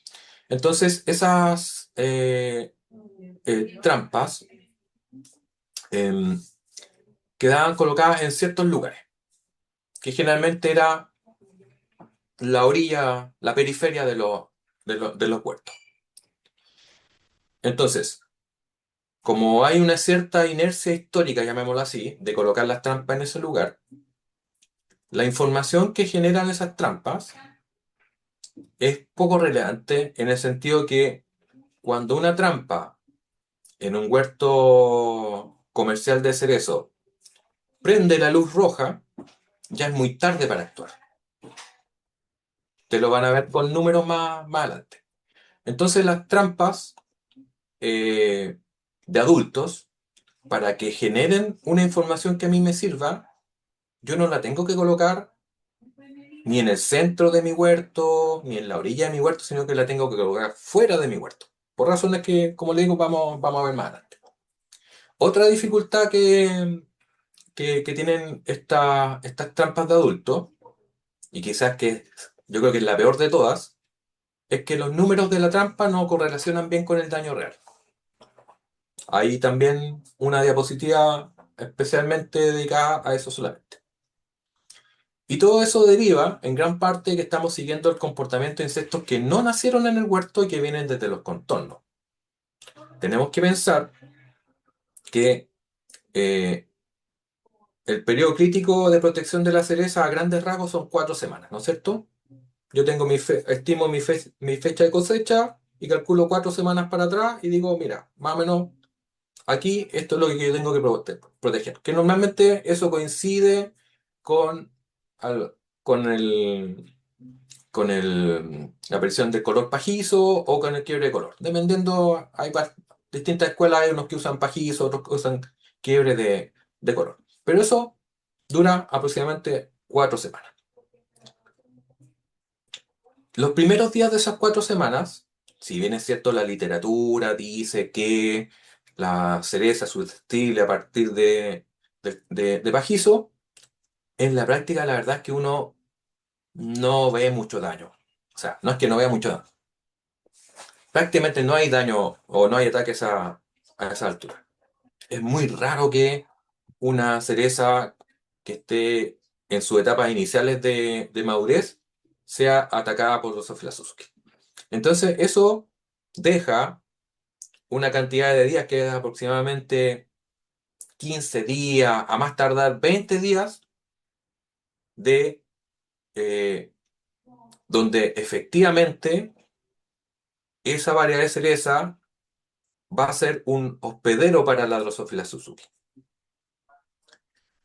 Entonces, esas trampas em, quedaban colocadas en ciertos lugares, que generalmente era la orilla, la periferia de los huertos. Entonces, como hay una cierta inercia histórica, llamémoslo así, de colocar las trampas en ese lugar, la información que generan esas trampas es poco relevante en el sentido que cuando una trampa en un huerto comercial de cerezo prende la luz roja, ya es muy tarde para actuar. Te lo van a ver con números más adelante. Entonces las trampas eh, de adultos, para que generen una información que a mí me sirva, yo no la tengo que colocar ni en el centro de mi huerto, ni en la orilla de mi huerto, sino que la tengo que colocar fuera de mi huerto. Por razones que, como le digo, vamos a ver más adelante. Otra dificultad que tienen estas trampas de adultos, y quizás que yo creo que es la peor de todas, es que los números de la trampa no correlacionan bien con el daño real. Hay también una diapositiva especialmente dedicada a eso solamente. Y todo eso deriva en gran parte que estamos siguiendo el comportamiento de insectos que no nacieron en el huerto y que vienen desde los contornos. Tenemos que pensar que eh, el periodo crítico de protección de la cereza a grandes rasgos son 4 semanas, ¿no es cierto? Yo tengo estimo mi fecha de cosecha y calculo 4 semanas para atrás y digo, mira, más o menos aquí esto es lo que yo tengo que proteger. Que normalmente eso coincide con, con la aparición del color pajizo o con el quiebre de color. Dependiendo, hay distintas escuelas, hay unos que usan pajizo, otros que usan quiebre de color. Pero eso dura aproximadamente 4 semanas. Los primeros días de esas 4 semanas, si bien es cierto, la literatura dice que la cereza es susceptible a partir de pajizo, en la práctica la verdad es que uno no ve mucho daño. O sea, no es que no vea mucho daño. Prácticamente no hay daño o no hay ataques a esa altura. Es muy raro que una cereza que esté en sus etapas iniciales de madurez sea atacada por los Suzuki. Entonces, eso deja una cantidad de días que es aproximadamente 15 días, a más tardar 20 días, de eh, donde efectivamente esa variedad de cereza va a ser un hospedero para la Drosophila Suzuki.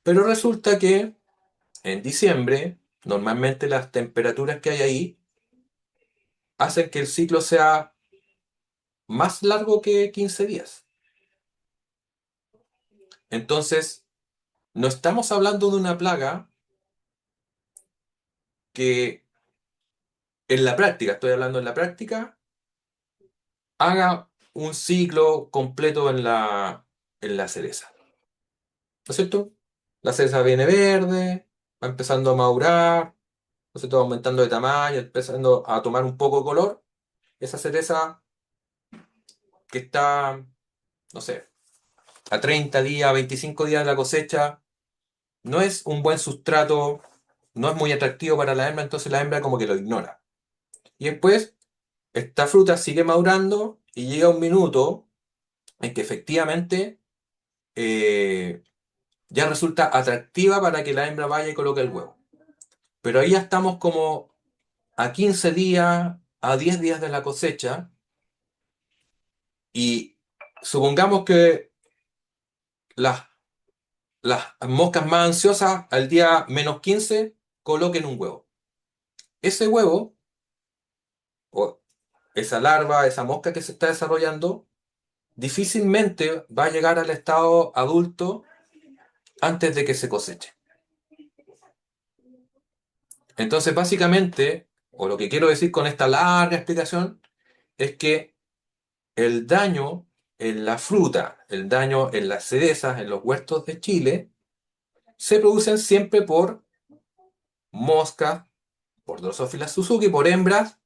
Pero resulta que en diciembre, normalmente las temperaturas que hay ahí hacen que el ciclo sea más largo que 15 días. Entonces, no estamos hablando de una plaga que en la práctica, estoy hablando en la práctica, haga un ciclo completo en la cereza. ¿No es cierto? La cereza viene verde, va empezando a madurar, ¿no es cierto? Va aumentando de tamaño, empezando a tomar un poco de color. Esa cereza que está, no sé, a 30 días, a 25 días de la cosecha, no es un buen sustrato, no es muy atractivo para la hembra, entonces la hembra como que lo ignora. Y después, esta fruta sigue madurando y llega un minuto en que efectivamente eh, ya resulta atractiva para que la hembra vaya y coloque el huevo. Pero ahí ya estamos como a 15 días, a 10 días de la cosecha y supongamos que las, las moscas más ansiosas al día -15 coloquen un huevo. Ese huevo, esa larva, esa mosca que se está desarrollando, difícilmente va a llegar al estado adulto antes de que se coseche. Entonces, básicamente, o lo que quiero decir con esta larga explicación, es que el daño en la fruta, el daño en las cerezas, en los huertos de Chile, se producen siempre por moscas, por Drosophila Suzuki, por hembras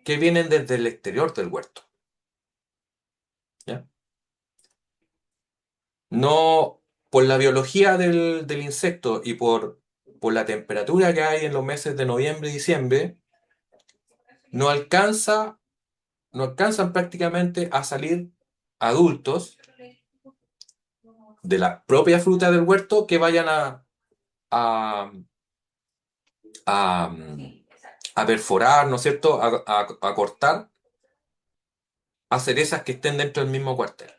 que vienen desde el exterior del huerto. ¿Ya? No por la biología del insecto y por la temperatura que hay en los meses de noviembre y diciembre, no alcanza, no alcanzan prácticamente a salir adultos de la propia fruta del huerto que vayan a, a, a perforar, ¿no es cierto?, a cortar a cerezas que estén dentro del mismo cuartel.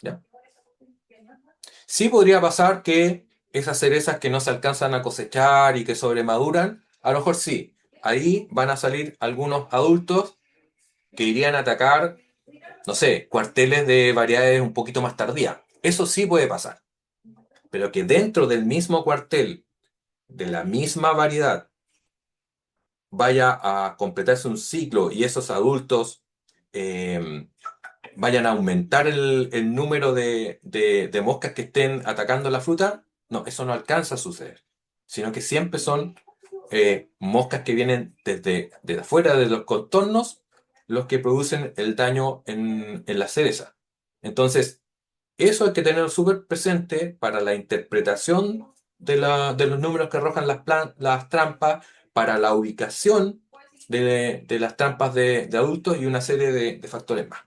¿Ya? Sí podría pasar que esas cerezas que no se alcanzan a cosechar y que sobremaduran, a lo mejor sí, ahí van a salir algunos adultos que irían a atacar, no sé, cuarteles de variedades un poquito más tardías. Eso sí puede pasar, pero que dentro del mismo cuartel, de la misma variedad, vaya a completarse un ciclo y esos adultos eh, vayan a aumentar el número de moscas que estén atacando la fruta, no, eso no alcanza a suceder, sino que siempre son moscas que vienen desde afuera de los contornos los que producen el daño en la cereza. Entonces, eso hay que tenerlo súper presente para la interpretación de los números que arrojan las trampas, para la ubicación de las trampas de adultos y una serie de factores más.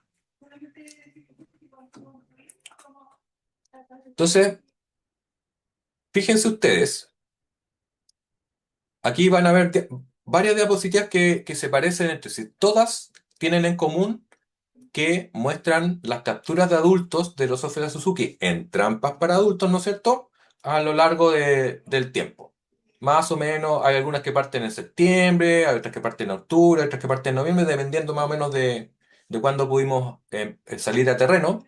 Entonces, fíjense ustedes, aquí van a ver varias diapositivas que se parecen entre sí. Todas tienen en común que muestran las capturas de adultos de los Drosophila Suzuki en trampas para adultos, ¿no es cierto?, a lo largo del tiempo. Más o menos, hay algunas que parten en septiembre, hay otras que parten en octubre, otras que parten en noviembre, dependiendo más o menos de cuándo pudimos salir a terreno.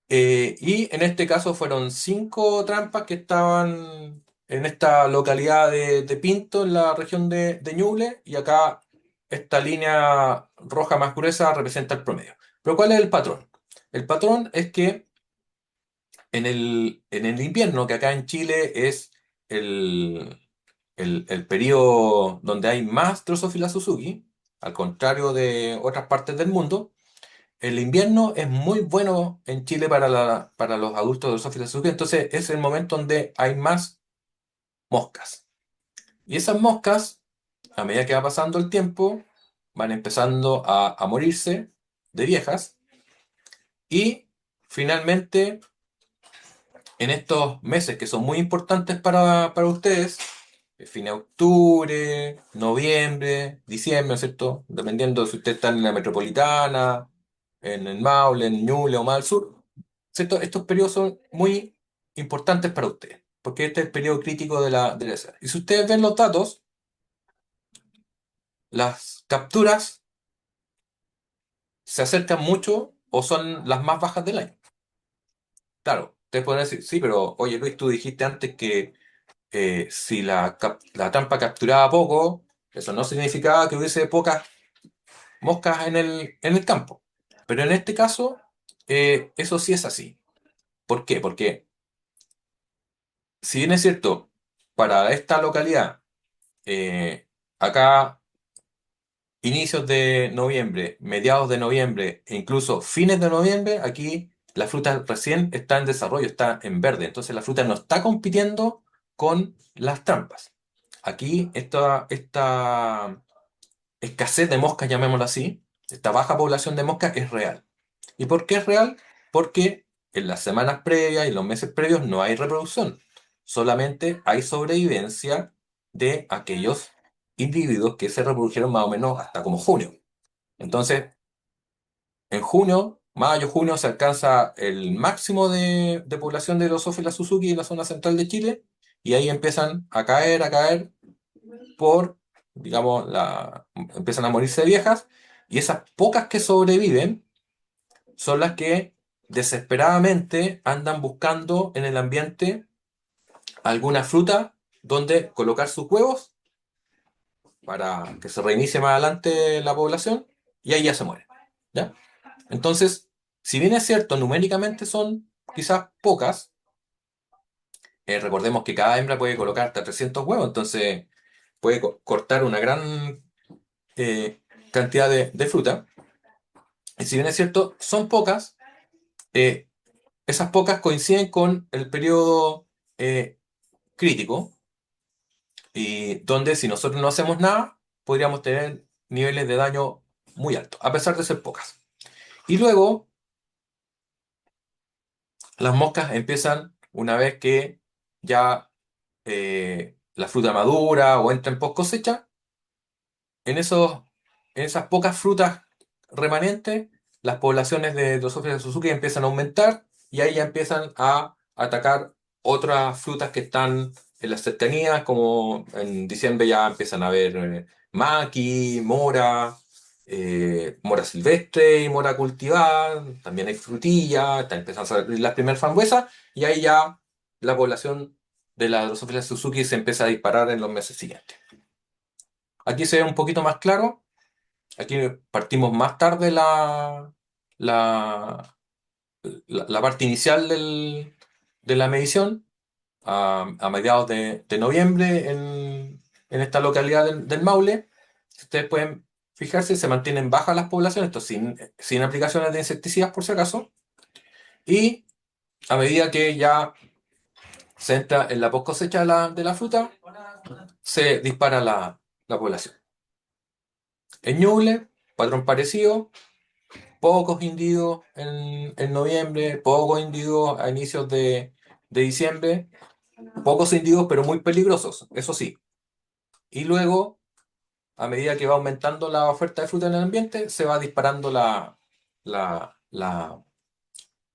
Y en este caso fueron 5 trampas que estaban en esta localidad de Pinto, en la región de Ñuble, y acá esta línea roja más gruesa representa el promedio. Pero ¿cuál es el patrón? El patrón es que en el invierno, que acá en Chile es el, el periodo donde hay más Drosophila Suzuki, al contrario de otras partes del mundo, el invierno es muy bueno en Chile para los adultos de Drosophila Suzuki, entonces es el momento donde hay más moscas. Y esas moscas, a medida que va pasando el tiempo, van empezando a morirse de viejas y finalmente en estos meses que son muy importantes para ustedes, fin de octubre, noviembre, diciembre, ¿no es cierto? Dependiendo si ustedes están en la metropolitana, en el Maule, en Ñuble o más al sur, ¿cierto? Estos periodos son muy importantes para ustedes, porque este es el periodo crítico de la escena. Y si ustedes ven los datos, las capturas se acercan mucho o son las más bajas del año. Claro, ustedes pueden decir, sí, pero oye Luis, tú dijiste antes que si la trampa capturaba poco, eso no significaba que hubiese pocas moscas en el campo. Pero en este caso, eso sí es así. ¿Por qué? Porque si bien es cierto, para esta localidad, acá inicios de noviembre, mediados de noviembre e incluso fines de noviembre, aquí la fruta recién está en desarrollo, está en verde. Entonces la fruta no está compitiendo con las trampas. Aquí esta escasez de moscas, llamémoslo así, esta baja población de moscas es real. ¿Y por qué es real? Porque en las semanas previas y los meses previos no hay reproducción, solamente hay sobrevivencia de aquellos individuos que se reprodujeron más o menos hasta como junio. Entonces, en junio, mayo, junio, se alcanza el máximo de población de Drosophila Suzuki en la zona central de Chile y ahí empiezan a caer por, digamos, empiezan a morirse de viejas Y esas pocas que sobreviven son las que desesperadamente andan buscando en el ambiente alguna fruta donde colocar sus huevos para que se reinicie más adelante la población y ahí ya se muere. ¿Ya? Entonces, si bien es cierto, numéricamente son quizás pocas, recordemos que cada hembra puede colocar hasta 300 huevos, entonces puede cortar una gran cantidad de fruta. Y si bien es cierto, son pocas, eh, esas pocas coinciden con el periodo crítico, y donde si nosotros no hacemos nada, podríamos tener niveles de daño muy altos, a pesar de ser pocas. Y luego, las moscas empiezan, una vez que ya la fruta madura o entra en post cosecha, en en esas pocas frutas remanentes, las poblaciones de Drosophila Suzuki empiezan a aumentar y ahí ya empiezan a atacar otras frutas que están en las cercanías, como en diciembre ya empiezan a haber maqui, mora, mora silvestre y mora cultivada, también hay frutilla, empiezan a salir las primeras frambuesas y ahí ya la población de la Drosophila Suzuki se empieza a disparar en los meses siguientes. Aquí se ve un poquito más claro. Aquí partimos más tarde la, la parte inicial de la medición, a mediados de noviembre en esta localidad del Maule. Ustedes pueden fijarse, se mantienen bajas las poblaciones, esto sin aplicaciones de insecticidas por si acaso, y a medida que ya se entra en la post cosecha de la fruta, se dispara la población. En Ñuble, patrón parecido, pocos individuos en noviembre, pocos individuos a inicios de diciembre, pocos individuos pero muy peligrosos, eso sí. Y luego, a medida que va aumentando la oferta de fruta en el ambiente, se va disparando la, la, la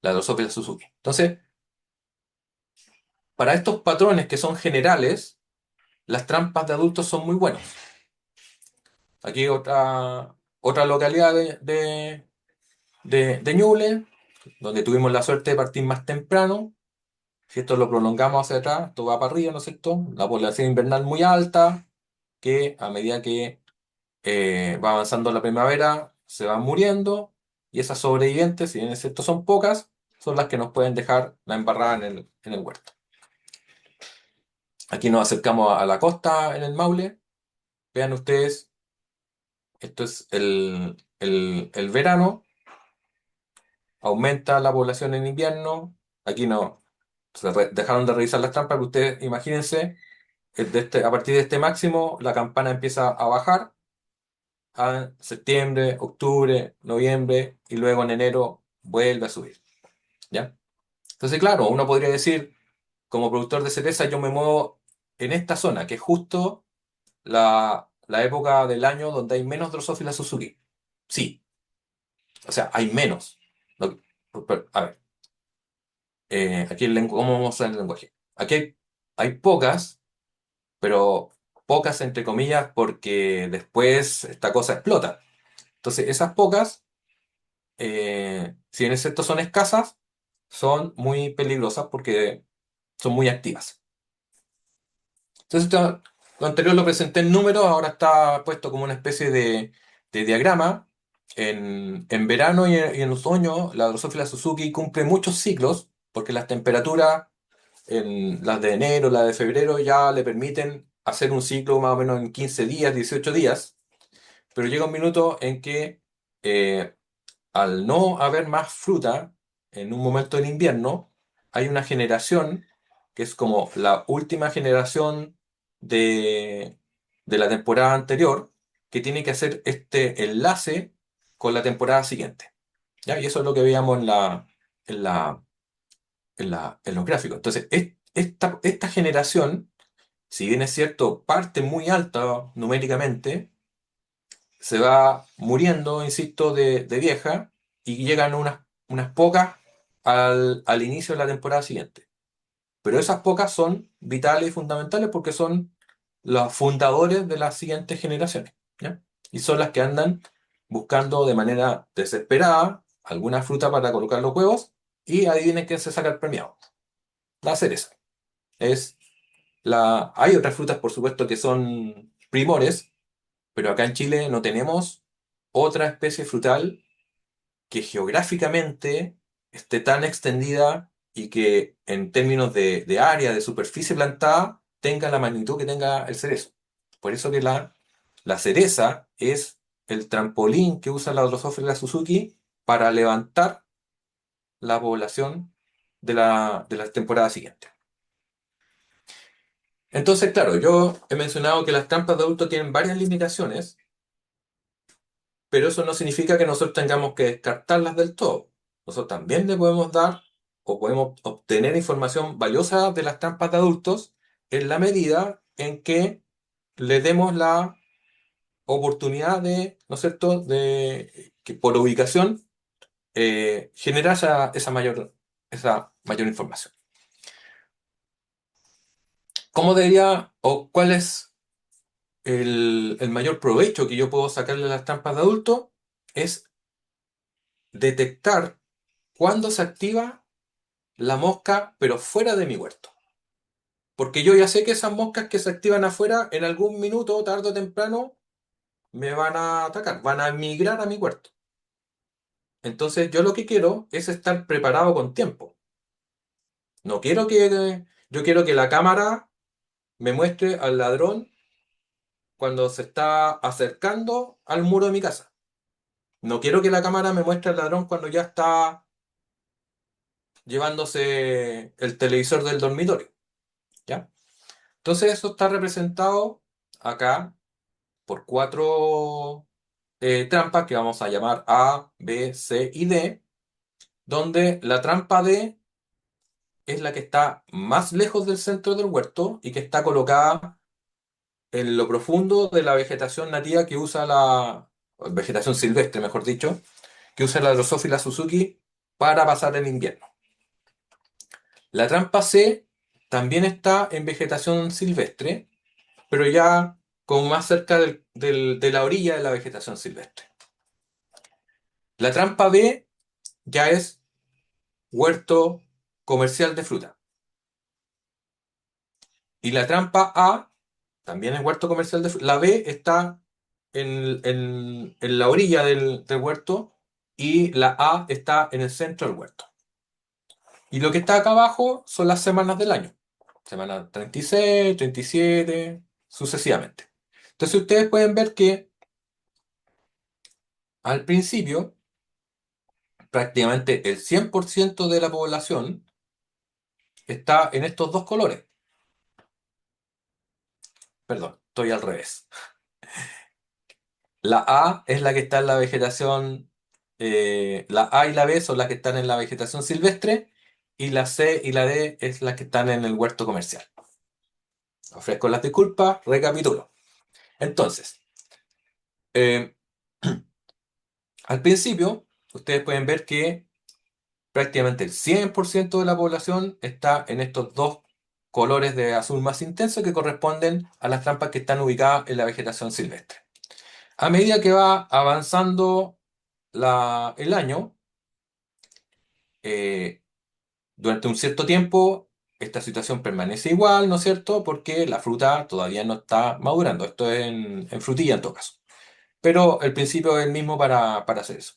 Drosophila Suzuki. Entonces, para estos patrones que son generales, las trampas de adultos son muy buenas. Aquí otra localidad de Ñuble, donde tuvimos la suerte de partir más temprano. Si esto lo prolongamos hacia atrás, esto va para arriba, ¿no es cierto? La población invernal muy alta, que a medida que va avanzando la primavera, se van muriendo, y esas sobrevivientes, si bien es cierto son pocas, son las que nos pueden dejar la embarrada en el huerto. Aquí nos acercamos a la costa en el Maule. Vean ustedes, esto es el verano, aumenta la población en invierno. Aquí no dejaron de revisar las trampas, pero ustedes imagínense, a partir de este máximo, la campana empieza a bajar a septiembre, octubre, noviembre, y luego en enero vuelve a subir. ¿Ya? Entonces, claro, uno podría decir, como productor de cereza, yo me muevo en esta zona, que es justo la época del año donde hay menos Drosophila Suzuki. Sí, o sea, hay menos. Lo- a ver, aquí ¿cómo vamos a usar el lenguaje? Aquí hay pocas, pero pocas entre comillas porque después esta cosa explota. Entonces, esas pocas, si bien es cierto son escasas, son muy peligrosas porque son muy activas. Entonces, lo anterior lo presenté en números, ahora está puesto como una especie de diagrama. En verano y en otoño, la Drosophila Suzuki cumple muchos ciclos porque las temperaturas, en las de enero, las de febrero, ya le permiten hacer un ciclo más o menos en 15 días, 18 días, pero llega un minuto en que eh, al no haber más fruta en un momento del invierno, hay una generación que es como la última generación de, de la temporada anterior, que tiene que hacer este enlace con la temporada siguiente. ¿Ya? Y eso es lo que veíamos en la, en los gráficos. Entonces, esta generación, si bien es cierto, parte muy alta numéricamente, se va muriendo, insisto, de vieja, y llegan unas pocas al inicio de la temporada siguiente. Pero esas pocas son vitales y fundamentales porque son los fundadores de las siguientes generaciones, ¿ya? Y son las que andan buscando de manera desesperada alguna fruta para colocar los huevos y adivinen quién se saca el premiado. La cereza. Es Hay otras frutas, por supuesto, que son primores, pero acá en Chile no tenemos otra especie frutal que geográficamente esté tan extendida y que en términos de área, de superficie plantada, tenga la magnitud que tenga el cerezo. Por eso que la cereza es el trampolín que usa la Drosophila Suzuki para levantar la población de la temporada siguiente. Entonces, claro, yo he mencionado que las trampas de adulto tienen varias limitaciones, pero eso no significa que nosotros tengamos que descartarlas del todo. Nosotros también le podemos dar o podemos obtener información valiosa de las trampas de adultos en la medida en que le demos la oportunidad de, ¿no es cierto?, de que por ubicación generar esa mayor información. ¿Cómo debería o cuál es el mayor provecho que yo puedo sacarle a las trampas de adulto? Es detectar cuándo se activa la mosca, pero fuera de mi huerto. Porque yo ya sé que esas moscas que se activan afuera, en algún minuto, tarde o temprano, me van a atacar, van a migrar a mi huerto. Entonces, yo lo que quiero es estar preparado con tiempo. No quiero que, yo quiero que la cámara me muestre al ladrón cuando se está acercando al muro de mi casa. No quiero que la cámara me muestre al ladrón cuando ya está llevándose el televisor del dormitorio. ¿Ya? Entonces eso está representado acá por cuatro trampas que vamos a llamar A, B, C y D, donde la trampa D es la que está más lejos del centro del huerto y que está colocada en lo profundo de la vegetación nativa que usa vegetación silvestre, mejor dicho, que usa la Drosophila Suzuki para pasar el invierno. La trampa C también está en vegetación silvestre, pero ya como más cerca de la orilla de la vegetación silvestre. La trampa B ya es huerto comercial de fruta. Y la trampa A también es huerto comercial de fruta. La B está en la orilla del huerto y la A está en el centro del huerto. Y lo que está acá abajo son las semanas del año. Semana 36, 37, sucesivamente. Entonces ustedes pueden ver que al principio prácticamente el 100% de la población está en estos dos colores. Perdón, estoy al revés. La A es la que está en la vegetación, la A y la B son las que están en la vegetación silvestre y la C y la D es las que están en el huerto comercial. Ofrezco las disculpas, recapitulo. Entonces, eh, al principio, ustedes pueden ver que prácticamente el 100% de la población está en estos dos colores de azul más intenso que corresponden a las trampas que están ubicadas en la vegetación silvestre. A medida que va avanzando el año, eh, durante un cierto tiempo, esta situación permanece igual, ¿no es cierto? Porque la fruta todavía no está madurando. Esto es en frutilla en todo caso. Pero el principio es el mismo para hacer eso.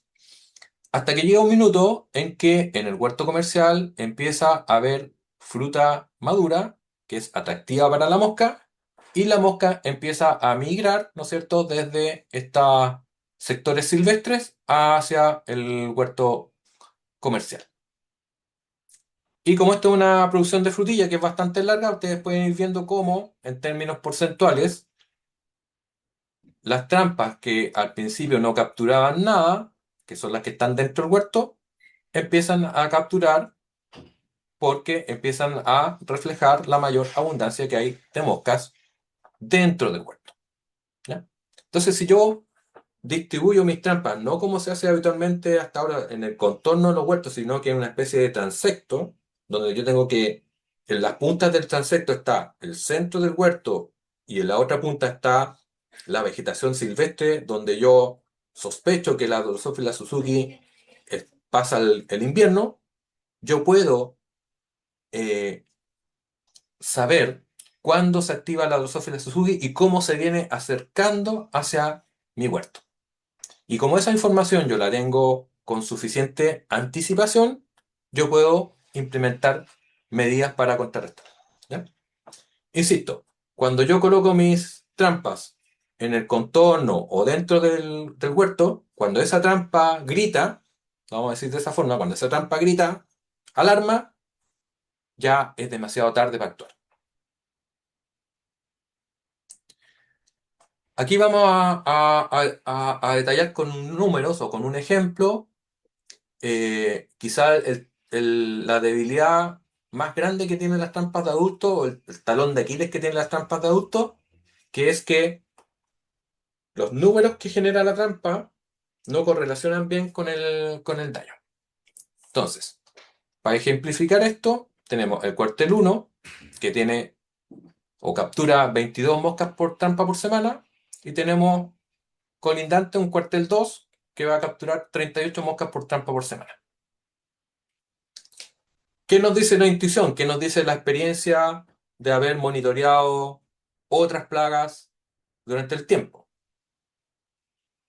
Hasta que llega un minuto en que en el huerto comercial empieza a haber fruta madura, que es atractiva para la mosca, y la mosca empieza a migrar, ¿no es cierto?, desde estos sectores silvestres hacia el huerto comercial. Y como esto es una producción de frutilla que es bastante larga, ustedes pueden ir viendo cómo, en términos porcentuales, las trampas que al principio no capturaban nada, que son las que están dentro del huerto, empiezan a capturar porque empiezan a reflejar la mayor abundancia que hay de moscas dentro del huerto. ¿Ya? Entonces, si yo distribuyo mis trampas no como se hace habitualmente hasta ahora en el contorno de los huertos, sino que en una especie de transecto, donde yo tengo que en las puntas del transecto está el centro del huerto y en la otra punta está la vegetación silvestre, donde yo sospecho que la Drosophila Suzuki pasa el invierno, yo puedo eh, saber cuándo se activa la Drosophila Suzuki y cómo se viene acercando hacia mi huerto. Y como esa información yo la tengo con suficiente anticipación, yo puedo implementar medidas para contrarrestar. ¿Ya? Insisto, cuando yo coloco mis trampas en el contorno o dentro del huerto, cuando esa trampa grita, vamos a decir de esa forma, cuando esa trampa grita, alarma, ya es demasiado tarde para actuar. Aquí vamos a detallar con números o con un ejemplo, quizá la debilidad más grande que tienen las trampas de adulto, o el talón de Aquiles que tienen las trampas de adulto, que es que los números que genera la trampa no correlacionan bien con el daño. Entonces, para ejemplificar esto, tenemos el cuartel 1, que tiene o captura 22 moscas por trampa por semana, y tenemos colindante un cuartel 2, que va a capturar 38 moscas por trampa por semana. ¿Qué nos dice la intuición? ¿Qué nos dice la experiencia de haber monitoreado otras plagas durante el tiempo?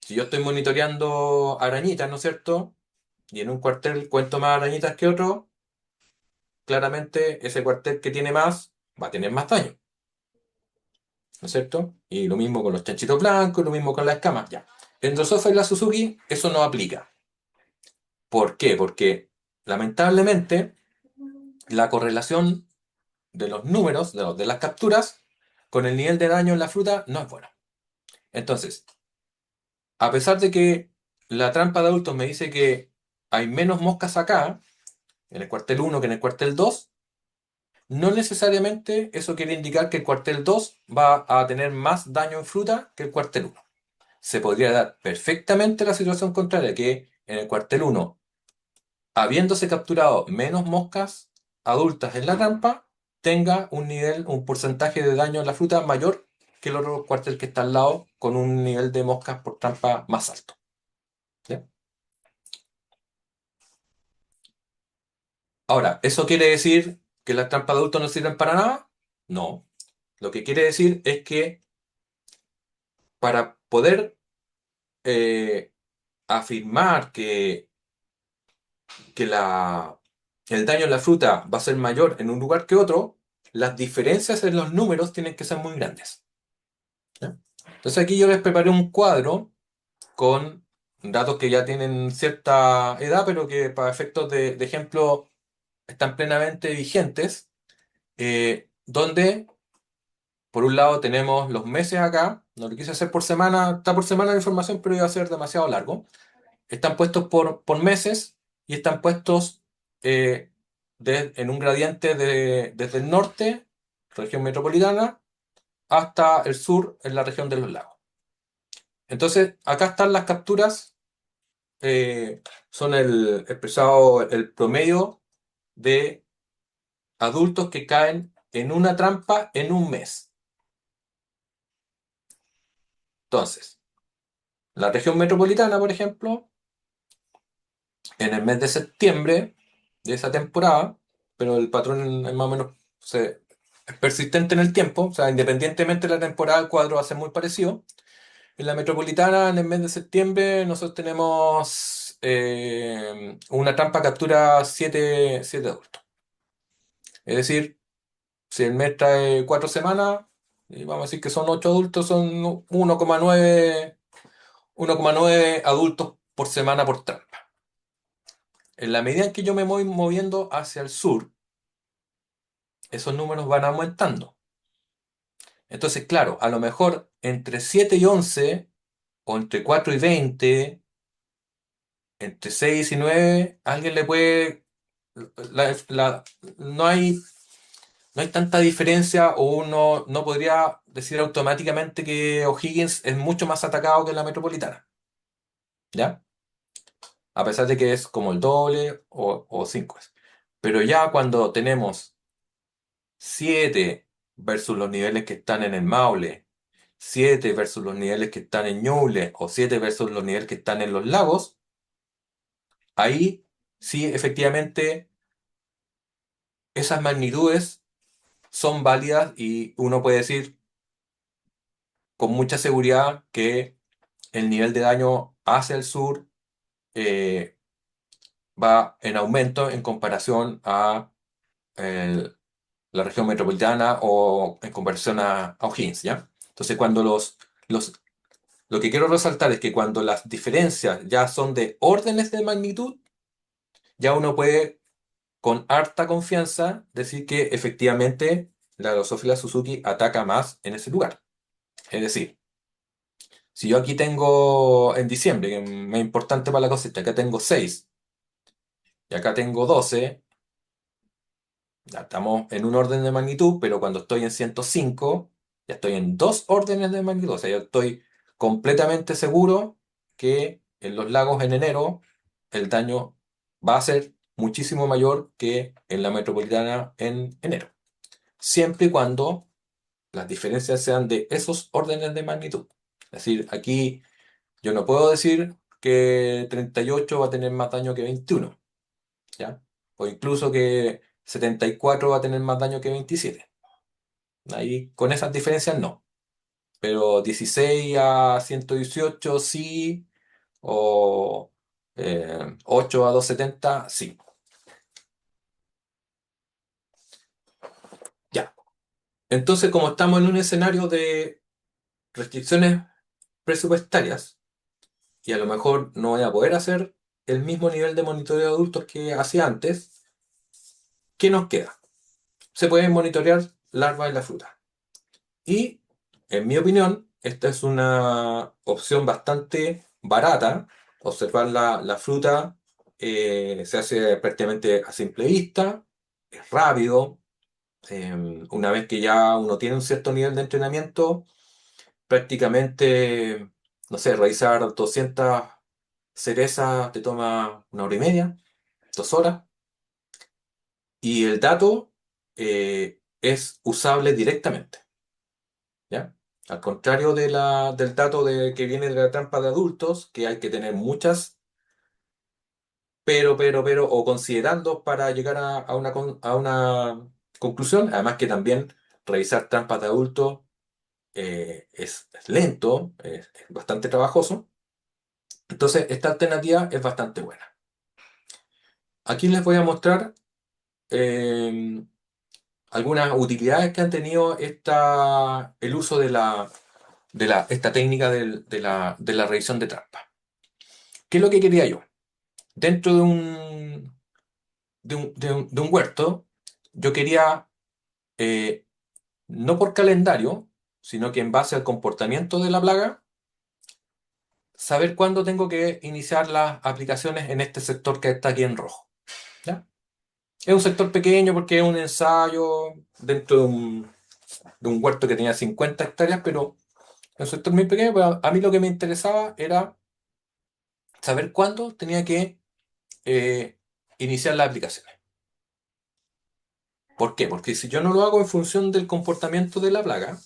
Si yo estoy monitoreando arañitas, ¿no es cierto? Y en un cuartel cuento más arañitas que otro, claramente ese cuartel que tiene más va a tener más daño, ¿no es cierto? Y lo mismo con los chanchitos blancos, lo mismo con las escamas, ya. En Drosophila y la Suzuki eso no aplica. ¿Por qué? Porque lamentablemente la correlación de los números, de las capturas, con el nivel de daño en la fruta no es buena. Entonces, a pesar de que la trampa de adultos me dice que hay menos moscas acá, en el cuartel 1 que en el cuartel 2, no necesariamente eso quiere indicar que el cuartel 2 va a tener más daño en fruta que el cuartel 1. Se podría dar perfectamente la situación contraria, que en el cuartel 1, habiéndose capturado menos moscas adultas en la trampa, tenga un nivel, un porcentaje de daño en la fruta mayor que el otro cuartel que está al lado, con un nivel de moscas por trampa más alto. ¿Ya? Ahora, ¿eso quiere decir que las trampas de adultos no sirven para nada? No. Lo que quiere decir es que para poder eh, afirmar que el daño en la fruta va a ser mayor en un lugar que otro, las diferencias en los números tienen que ser muy grandes. ¿Ya? Entonces aquí yo les preparé un cuadro con datos que ya tienen cierta edad, pero que para efectos de ejemplo están plenamente vigentes, donde por un lado tenemos los meses acá, no lo quise hacer por semana, está por semana la información, pero iba a ser demasiado largo. Están puestos por meses y están puestos eh, en un gradiente desde el norte, región metropolitana, hasta el sur, en la región de los lagos. Entonces, acá están las capturas, eh, son expresado el promedio de adultos que caen en una trampa en un mes. Entonces, la región metropolitana, por ejemplo, en el mes de septiembre de esa temporada, pero el patrón es más o menos es persistente en el tiempo, o sea, independientemente de la temporada, el cuadro va a ser muy parecido. En la metropolitana, en el mes de septiembre, nosotros tenemos una trampa captura 7 adultos. Es decir, si el mes trae 4 semanas, y vamos a decir que son 8 adultos, son 1,9 adultos por semana por trampa. En la medida en que yo me voy moviendo hacia el sur, esos números van aumentando. Entonces, claro, a lo mejor entre 7 y 11, o entre 4 y 20, entre 6 y 9, alguien le puede... la- la- no hay, no hay tanta diferencia, o uno no podría decir automáticamente que O'Higgins es mucho más atacado que la metropolitana, ¿ya? A pesar de que es como el doble o 5 veces. Pero ya cuando tenemos 7 versus los niveles que están en el Maule, 7 versus los niveles que están en Ñuble o 7 versus los niveles que están en los lagos, ahí sí efectivamente esas magnitudes son válidas y uno puede decir con mucha seguridad que el nivel de daño hacia el sur eh, va en aumento en comparación a el- la región metropolitana o en comparación a O'Higgins, ¿ya? Entonces, los, lo que quiero resaltar es que cuando las diferencias ya son de órdenes de magnitud, ya uno puede con harta confianza decir que efectivamente la Drosophila Suzuki ataca más en ese lugar. Es decir, si yo aquí tengo en diciembre, que es más importante para la cosecha, acá tengo 6 y acá tengo 12. Ya estamos en un orden de magnitud, pero cuando estoy en 105 ya estoy en dos órdenes de magnitud. O sea, yo estoy completamente seguro que en los lagos en enero el daño va a ser muchísimo mayor que en la metropolitana en enero. Siempre y cuando las diferencias sean de esos órdenes de magnitud. Es decir, aquí yo no puedo decir que 38 va a tener más daño que 21, ¿ya? O incluso que 74 va a tener más daño que 27. Ahí con esas diferencias no. Pero 16 a 118 sí, o 8 a 270 sí. Ya. Entonces, como estamos en un escenario de restricciones presupuestarias, y a lo mejor no voy a poder hacer el mismo nivel de monitoreo de adultos que hacía antes, ¿qué nos queda? Se pueden monitorear larvas en la fruta. Y, en mi opinión, esta es una opción bastante barata. Observar la fruta se hace prácticamente a simple vista, es rápido. Una vez que ya uno tiene un cierto nivel de entrenamiento, prácticamente, no sé, realizar 200 cerezas te toma 1 hora y media, 2 horas, y el dato es usable directamente. ¿Ya? Al contrario del dato que viene de la trampa de adultos, que hay que tener muchas, o considerando para llegar a una conclusión. Además que también revisar trampas de adultos es lento, es bastante trabajoso. Entonces, esta alternativa es bastante buena. Aquí les voy a mostrar eh, algunas utilidades que han tenido el uso esta técnica de la revisión de trampas. ¿Qué es lo que quería yo? Dentro de un huerto, yo quería, eh, no por calendario, sino que en base al comportamiento de la plaga, saber cuándo tengo que iniciar las aplicaciones en este sector que está aquí en rojo. ¿Ya? Es un sector pequeño porque es un ensayo dentro de un huerto que tenía 50 hectáreas, pero es un sector muy pequeño. Pero a mí lo que me interesaba era saber cuándo tenía que eh, iniciar las aplicaciones. ¿Por qué? Porque si yo no lo hago en función del comportamiento de la plaga,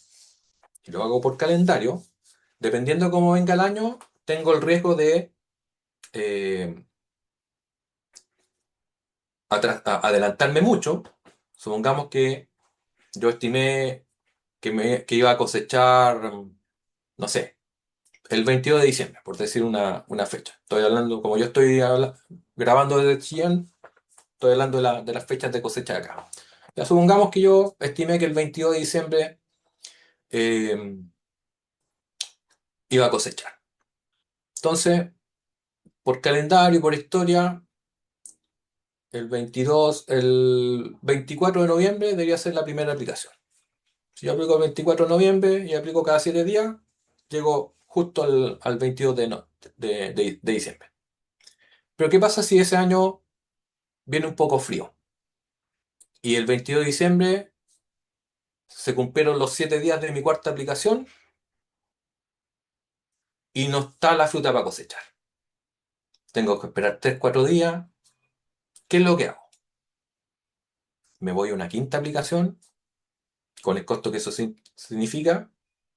y lo hago por calendario, dependiendo de cómo venga el año, tengo el riesgo de eh, adelantarme mucho. Supongamos que yo estimé que iba a cosechar, no sé, el 22 de diciembre, por decir una fecha. Estoy hablando, como yo estoy grabando desde Chillán, estoy hablando de las fechas de cosecha de acá. Ya supongamos que yo estimé que el 22 de diciembre eh, iba a cosechar. Entonces, por calendario y por historia, el 24 de noviembre debería ser la primera aplicación. Si yo aplico el 24 de noviembre y aplico cada 7 días, llego justo al 22 de diciembre. Pero ¿qué pasa si ese año viene un poco frío? Y el 22 de diciembre se cumplieron los 7 días de mi cuarta aplicación y no está la fruta para cosechar. Tengo que esperar 3 4 días. ¿Qué es lo que hago? Me voy a una quinta aplicación con el costo que eso significa,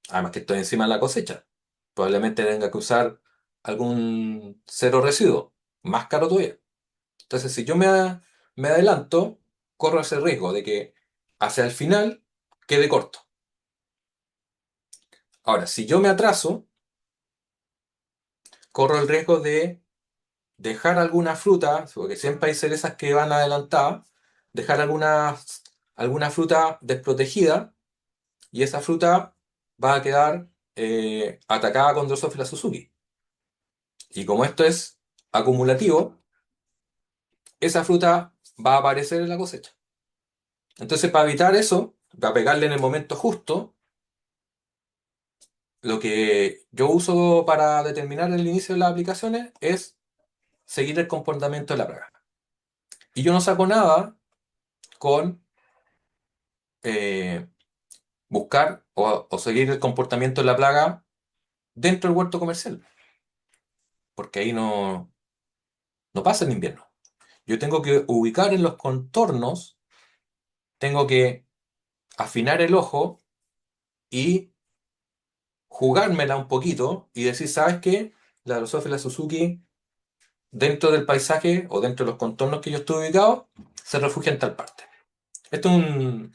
Además que estoy encima de la cosecha. Probablemente tenga que usar algún cero residuo, más caro todavía. Entonces, si yo me adelanto, corro ese riesgo de que hacia el final quede corto. Ahora, si yo me atraso, corro el riesgo de dejar alguna fruta, porque siempre hay cerezas que van adelantadas, dejar alguna fruta desprotegida y esa fruta va a quedar atacada con Drosophila Suzuki. Y como esto es acumulativo, esa fruta va a aparecer en la cosecha. Entonces, para evitar eso, para pegarle en el momento justo, lo que yo uso para determinar el inicio de las aplicaciones es seguir el comportamiento de la plaga. Y yo no saco nada con eh, buscar o seguir el comportamiento de la plaga dentro del huerto comercial, porque ahí no pasa el invierno. Yo tengo que ubicar en los contornos, tengo que afinar el ojo y jugármela un poquito y decir, ¿sabes qué? La Drosophila Suzuki, dentro del paisaje o dentro de los contornos que yo estoy ubicado, se refugia en tal parte. Esto es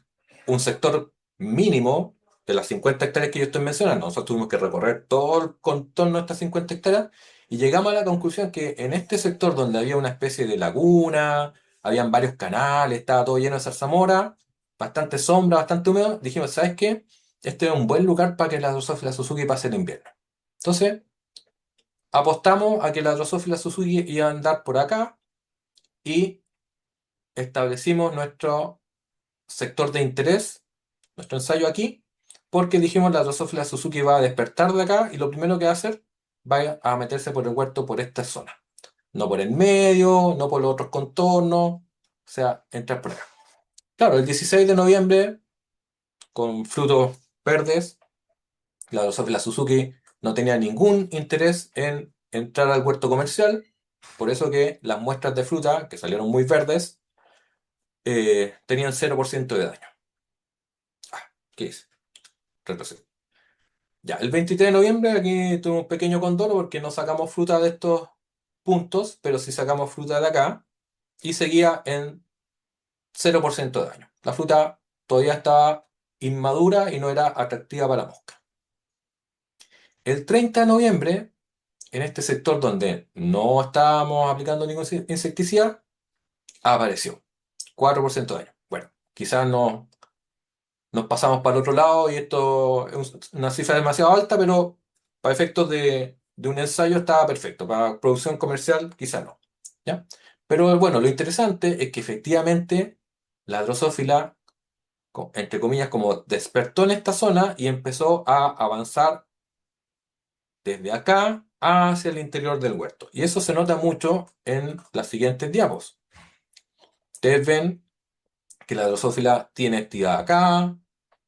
un sector mínimo de las 50 hectáreas que yo estoy mencionando. Nosotros tuvimos que recorrer todo el contorno de estas 50 hectáreas y llegamos a la conclusión que en este sector donde había una especie de laguna, habían varios canales, estaba todo lleno de zarzamora, bastante sombra, bastante húmedo, dijimos, ¿sabes qué? Este es un buen lugar para que la Drosophila Suzuki pase el invierno. Entonces, apostamos a que la Drosophila Suzuki iba a andar por acá y establecimos nuestro sector de interés, nuestro ensayo aquí, porque dijimos la Drosophila Suzuki va a despertar de acá y lo primero que va a hacer va a meterse por el huerto por esta zona. No por el medio, no por los otros contornos, o sea, entrar por acá. Claro, el 16 de noviembre, con frutos verdes, la Drosophila Suzuki no tenía ningún interés en entrar al huerto comercial, por eso que las muestras de fruta, que salieron muy verdes, tenían 0% de daño. ¿Qué es? Retrocedo. Ya, el 23 de noviembre aquí tuve un pequeño condoro porque no sacamos fruta de estos puntos, pero sí sacamos fruta de acá y seguía en 0% de daño. La fruta todavía estaba inmadura y no era atractiva para la mosca. El 30 de noviembre, en este sector donde no estábamos aplicando ningún insecticida, apareció 4% de daño. Bueno, quizás no, nos pasamos para el otro lado y esto es una cifra demasiado alta, pero para efectos de un ensayo estaba perfecto. Para producción comercial, quizá no. ¿Ya? Pero bueno, lo interesante es que efectivamente la drosófila, entre comillas, como despertó en esta zona y empezó a avanzar desde acá hacia el interior del huerto. Y eso se nota mucho en las siguientes diapos. Ustedes ven que la drosófila tiene actividad acá,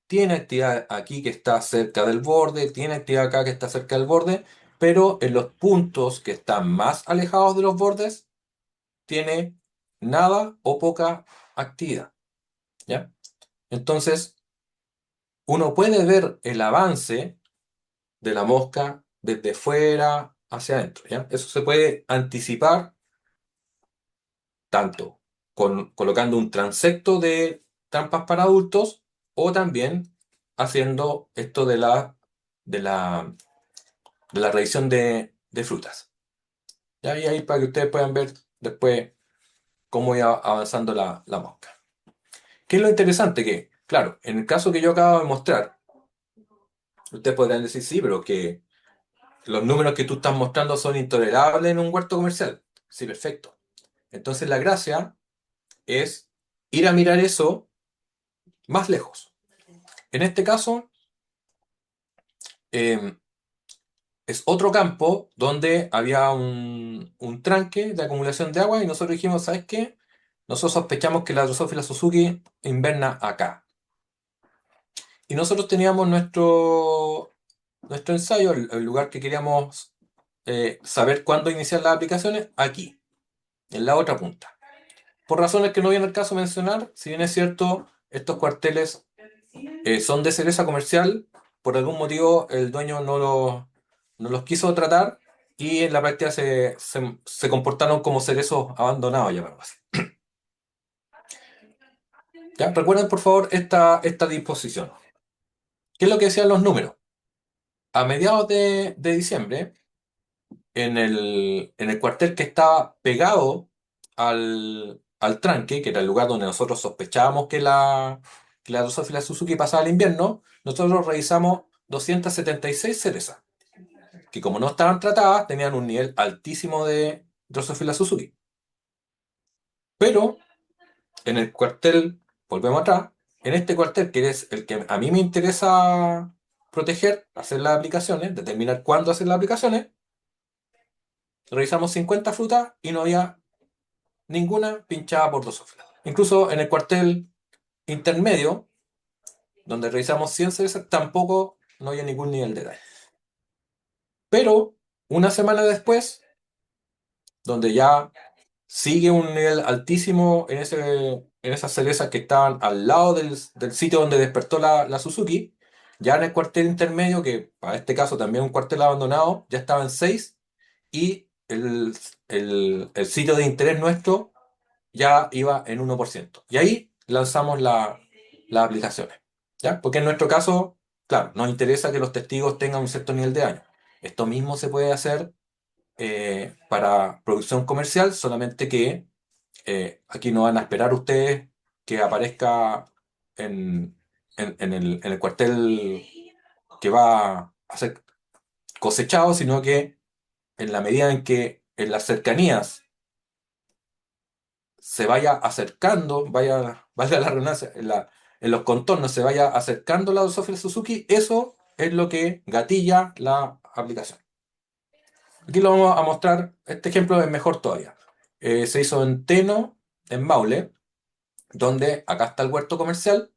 tiene actividad aquí que está cerca del borde, tiene actividad acá que está cerca del borde, pero en los puntos que están más alejados de los bordes, tiene nada o poca actividad, ¿ya? Entonces, uno puede ver el avance de la mosca desde fuera hacia adentro, ¿ya? Eso se puede anticipar tanto colocando un transecto de trampas para adultos o también haciendo esto de la de la revisión de frutas. ¿Ya? Y ahí para que ustedes puedan ver después cómo iba avanzando la mosca. ¿Qué es lo interesante? Que, claro, en el caso que yo acabo de mostrar, ustedes podrán decir, sí, pero que los números que tú estás mostrando son intolerables en un huerto comercial. Sí, perfecto. Entonces la gracia es ir a mirar eso más lejos. En este caso, eh, es otro campo donde había un tranque de acumulación de agua y nosotros dijimos, ¿sabes qué? Nosotros sospechamos que la Drosophila Suzuki inverna acá. Y nosotros teníamos nuestro ensayo, el lugar que queríamos saber cuándo iniciar las aplicaciones, aquí, en la otra punta. Por razones que no viene el caso mencionar, si bien es cierto, estos cuarteles son de cereza comercial, por algún motivo el dueño no los quiso tratar y en la práctica se comportaron como cerezos abandonados, llamémoslo así. ¿Ya? Recuerden, por favor, esta disposición. ¿Qué es lo que decían los números? A mediados de diciembre, en el cuartel que estaba pegado al tranque, que era el lugar donde nosotros sospechábamos que la Drosophila Suzuki pasaba el invierno, nosotros revisamos 276 cerezas, que como no estaban tratadas, tenían un nivel altísimo de Drosophila Suzuki. Pero en el cuartel, volvemos atrás, en este cuartel, que es el que a mí me interesa proteger, hacer las aplicaciones, determinar cuándo hacer las aplicaciones, revisamos 50 frutas y no había ninguna pinchada por Drosophila. Incluso en el cuartel intermedio, donde revisamos 100 cerezas, tampoco no había ningún nivel de daño. Pero una semana después, donde ya sigue un nivel altísimo en esas cerezas que estaban al lado del sitio donde despertó la Suzuki, ya en el cuartel intermedio, que para este caso también un cuartel abandonado, ya estaba en 6 y el sitio de interés nuestro ya iba en 1%. Y ahí lanzamos las aplicaciones. ¿Ya? Porque en nuestro caso, claro, nos interesa que los testigos tengan un cierto nivel de daño. Esto mismo se puede hacer para producción comercial, solamente que aquí no van a esperar ustedes que aparezca en, en el cuartel que va a ser cosechado, sino que en la medida en que en las cercanías se vaya acercando, valga la redundancia, en los contornos se vaya acercando la Drosophila Suzuki, eso es lo que gatilla la aplicación. Aquí lo vamos a mostrar, este ejemplo es mejor todavía. Se hizo en Teno, en Maule, donde acá está el huerto comercial,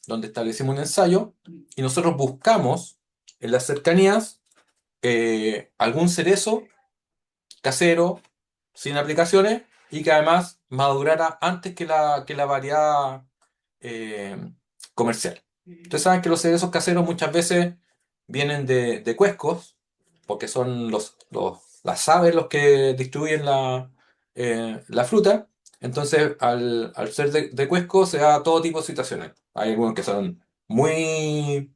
donde establecimos un ensayo, y nosotros buscamos en las cercanías algún cerezo casero, sin aplicaciones, y que además madurara antes que la variedad eh, comercial. Ustedes saben que los cerezos caseros muchas veces vienen de cuescos, porque son las aves los que distribuyen la fruta. Entonces, al ser de cuesco, se da todo tipo de situaciones. Hay algunos que son muy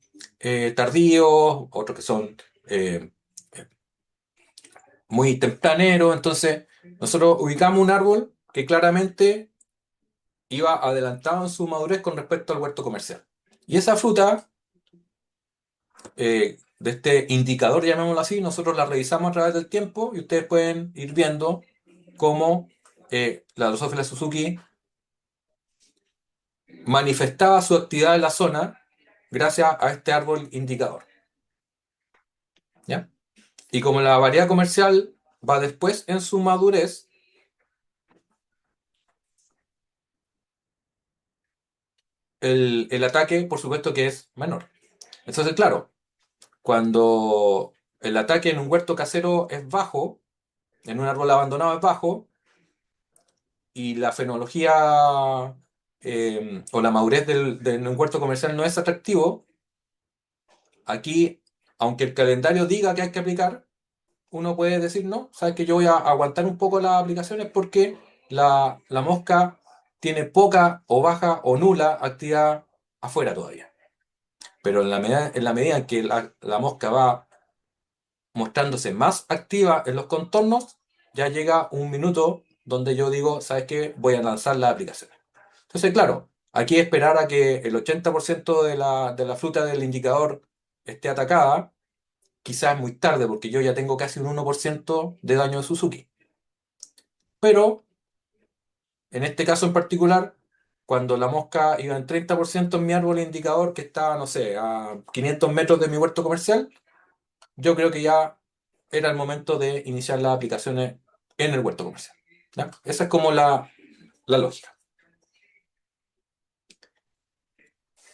tardíos, otros que son eh, muy tempraneros. Entonces, nosotros ubicamos un árbol que claramente iba adelantado en su madurez con respecto al huerto comercial. Y esa fruta, de este indicador, llamémoslo así, nosotros la revisamos a través del tiempo y ustedes pueden ir viendo cómo la Drosophila Suzuki manifestaba su actividad en la zona gracias a este árbol indicador. ¿Ya? Y como la variedad comercial va después en su madurez, el ataque, por supuesto, que es menor. Entonces, claro, cuando el ataque en un huerto casero es bajo, en un árbol abandonado es bajo, y la fenología o la madurez de un huerto comercial no es atractivo, aquí, aunque el calendario diga que hay que aplicar, uno puede decir, no, sabes que yo voy a aguantar un poco las aplicaciones porque la mosca tiene poca o baja o nula actividad afuera todavía. Pero en la medida en que la mosca va mostrándose más activa en los contornos, ya llega un minuto donde yo digo, ¿sabes qué? Voy a lanzar las aplicaciones. Entonces, claro, aquí esperar a que el 80% de la fruta del indicador esté atacada, quizás es muy tarde porque yo ya tengo casi un 1% de daño de Suzuki. Pero en este caso en particular, cuando la mosca iba en 30% en mi árbol indicador, que está, no sé, a 500 metros de mi huerto comercial, yo creo que ya era el momento de iniciar las aplicaciones en el huerto comercial. ¿Ya? Esa es como la lógica.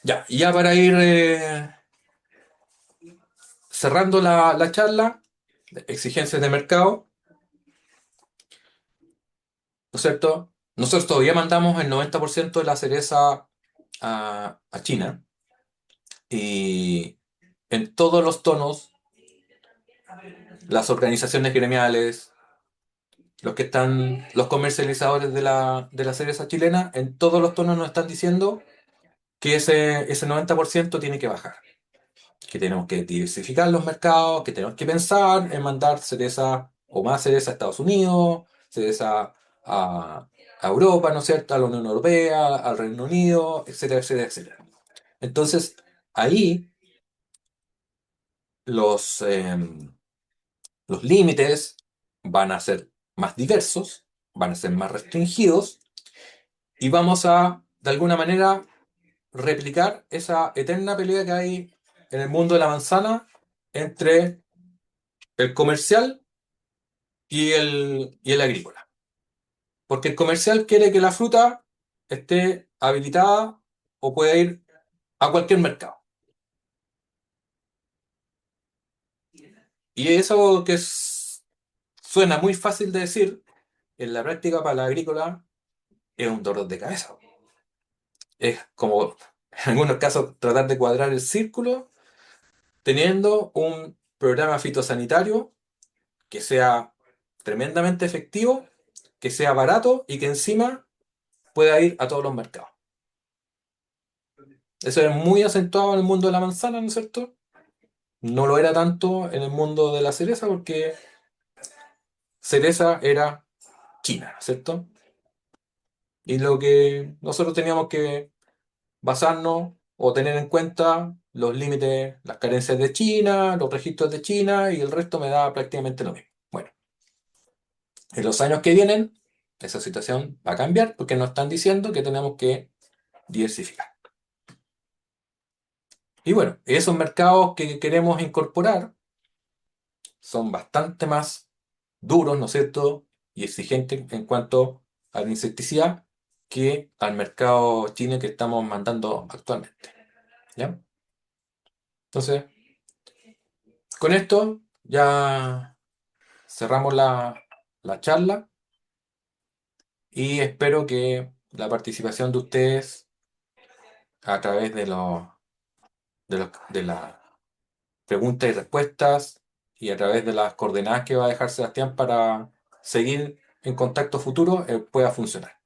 Ya, y ya para ir cerrando la charla, exigencias de mercado, ¿no es cierto? Nosotros todavía mandamos el 90% de la cereza a China y en todos los tonos, las organizaciones gremiales, los comercializadores de la cerveza chilena, en todos los tonos nos están diciendo que ese 90% tiene que bajar, que tenemos que diversificar los mercados, que tenemos que pensar en mandar cereza o más cereza a Estados Unidos, cereza a, a Europa, ¿no es cierto?, a la Unión Europea, al Reino Unido, etcétera, etcétera, etcétera. Entonces, ahí los, los límites van a ser más diversos, van a ser más restringidos y vamos a, de alguna manera, replicar esa eterna pelea que hay en el mundo de la manzana entre el comercial y el agrícola. Porque el comercial quiere que la fruta esté habilitada o pueda ir a cualquier mercado. Y eso suena muy fácil de decir, en la práctica para la agrícola es un dolor de cabeza. Es como, en algunos casos, tratar de cuadrar el círculo teniendo un programa fitosanitario que sea tremendamente efectivo, que sea barato y que encima pueda ir a todos los mercados. Eso es muy acentuado en el mundo de la manzana, ¿no es cierto? No lo era tanto en el mundo de la cereza porque cereza era China, ¿no es cierto? Y lo que nosotros teníamos que basarnos o tener en cuenta los límites, las carencias de China, los registros de China y el resto me da prácticamente lo mismo. Bueno, en los años que vienen, esa situación va a cambiar porque nos están diciendo que tenemos que diversificar. Y bueno, esos mercados que queremos incorporar son bastante más duros, ¿no es cierto? Y exigentes en cuanto a la insecticida que al mercado chino que estamos mandando actualmente. ¿Ya? Entonces, con esto ya cerramos la charla y espero que la participación de ustedes a través de las preguntas y respuestas y a través de las coordenadas que va a dejar Sebastián para seguir en contacto futuro pueda funcionar.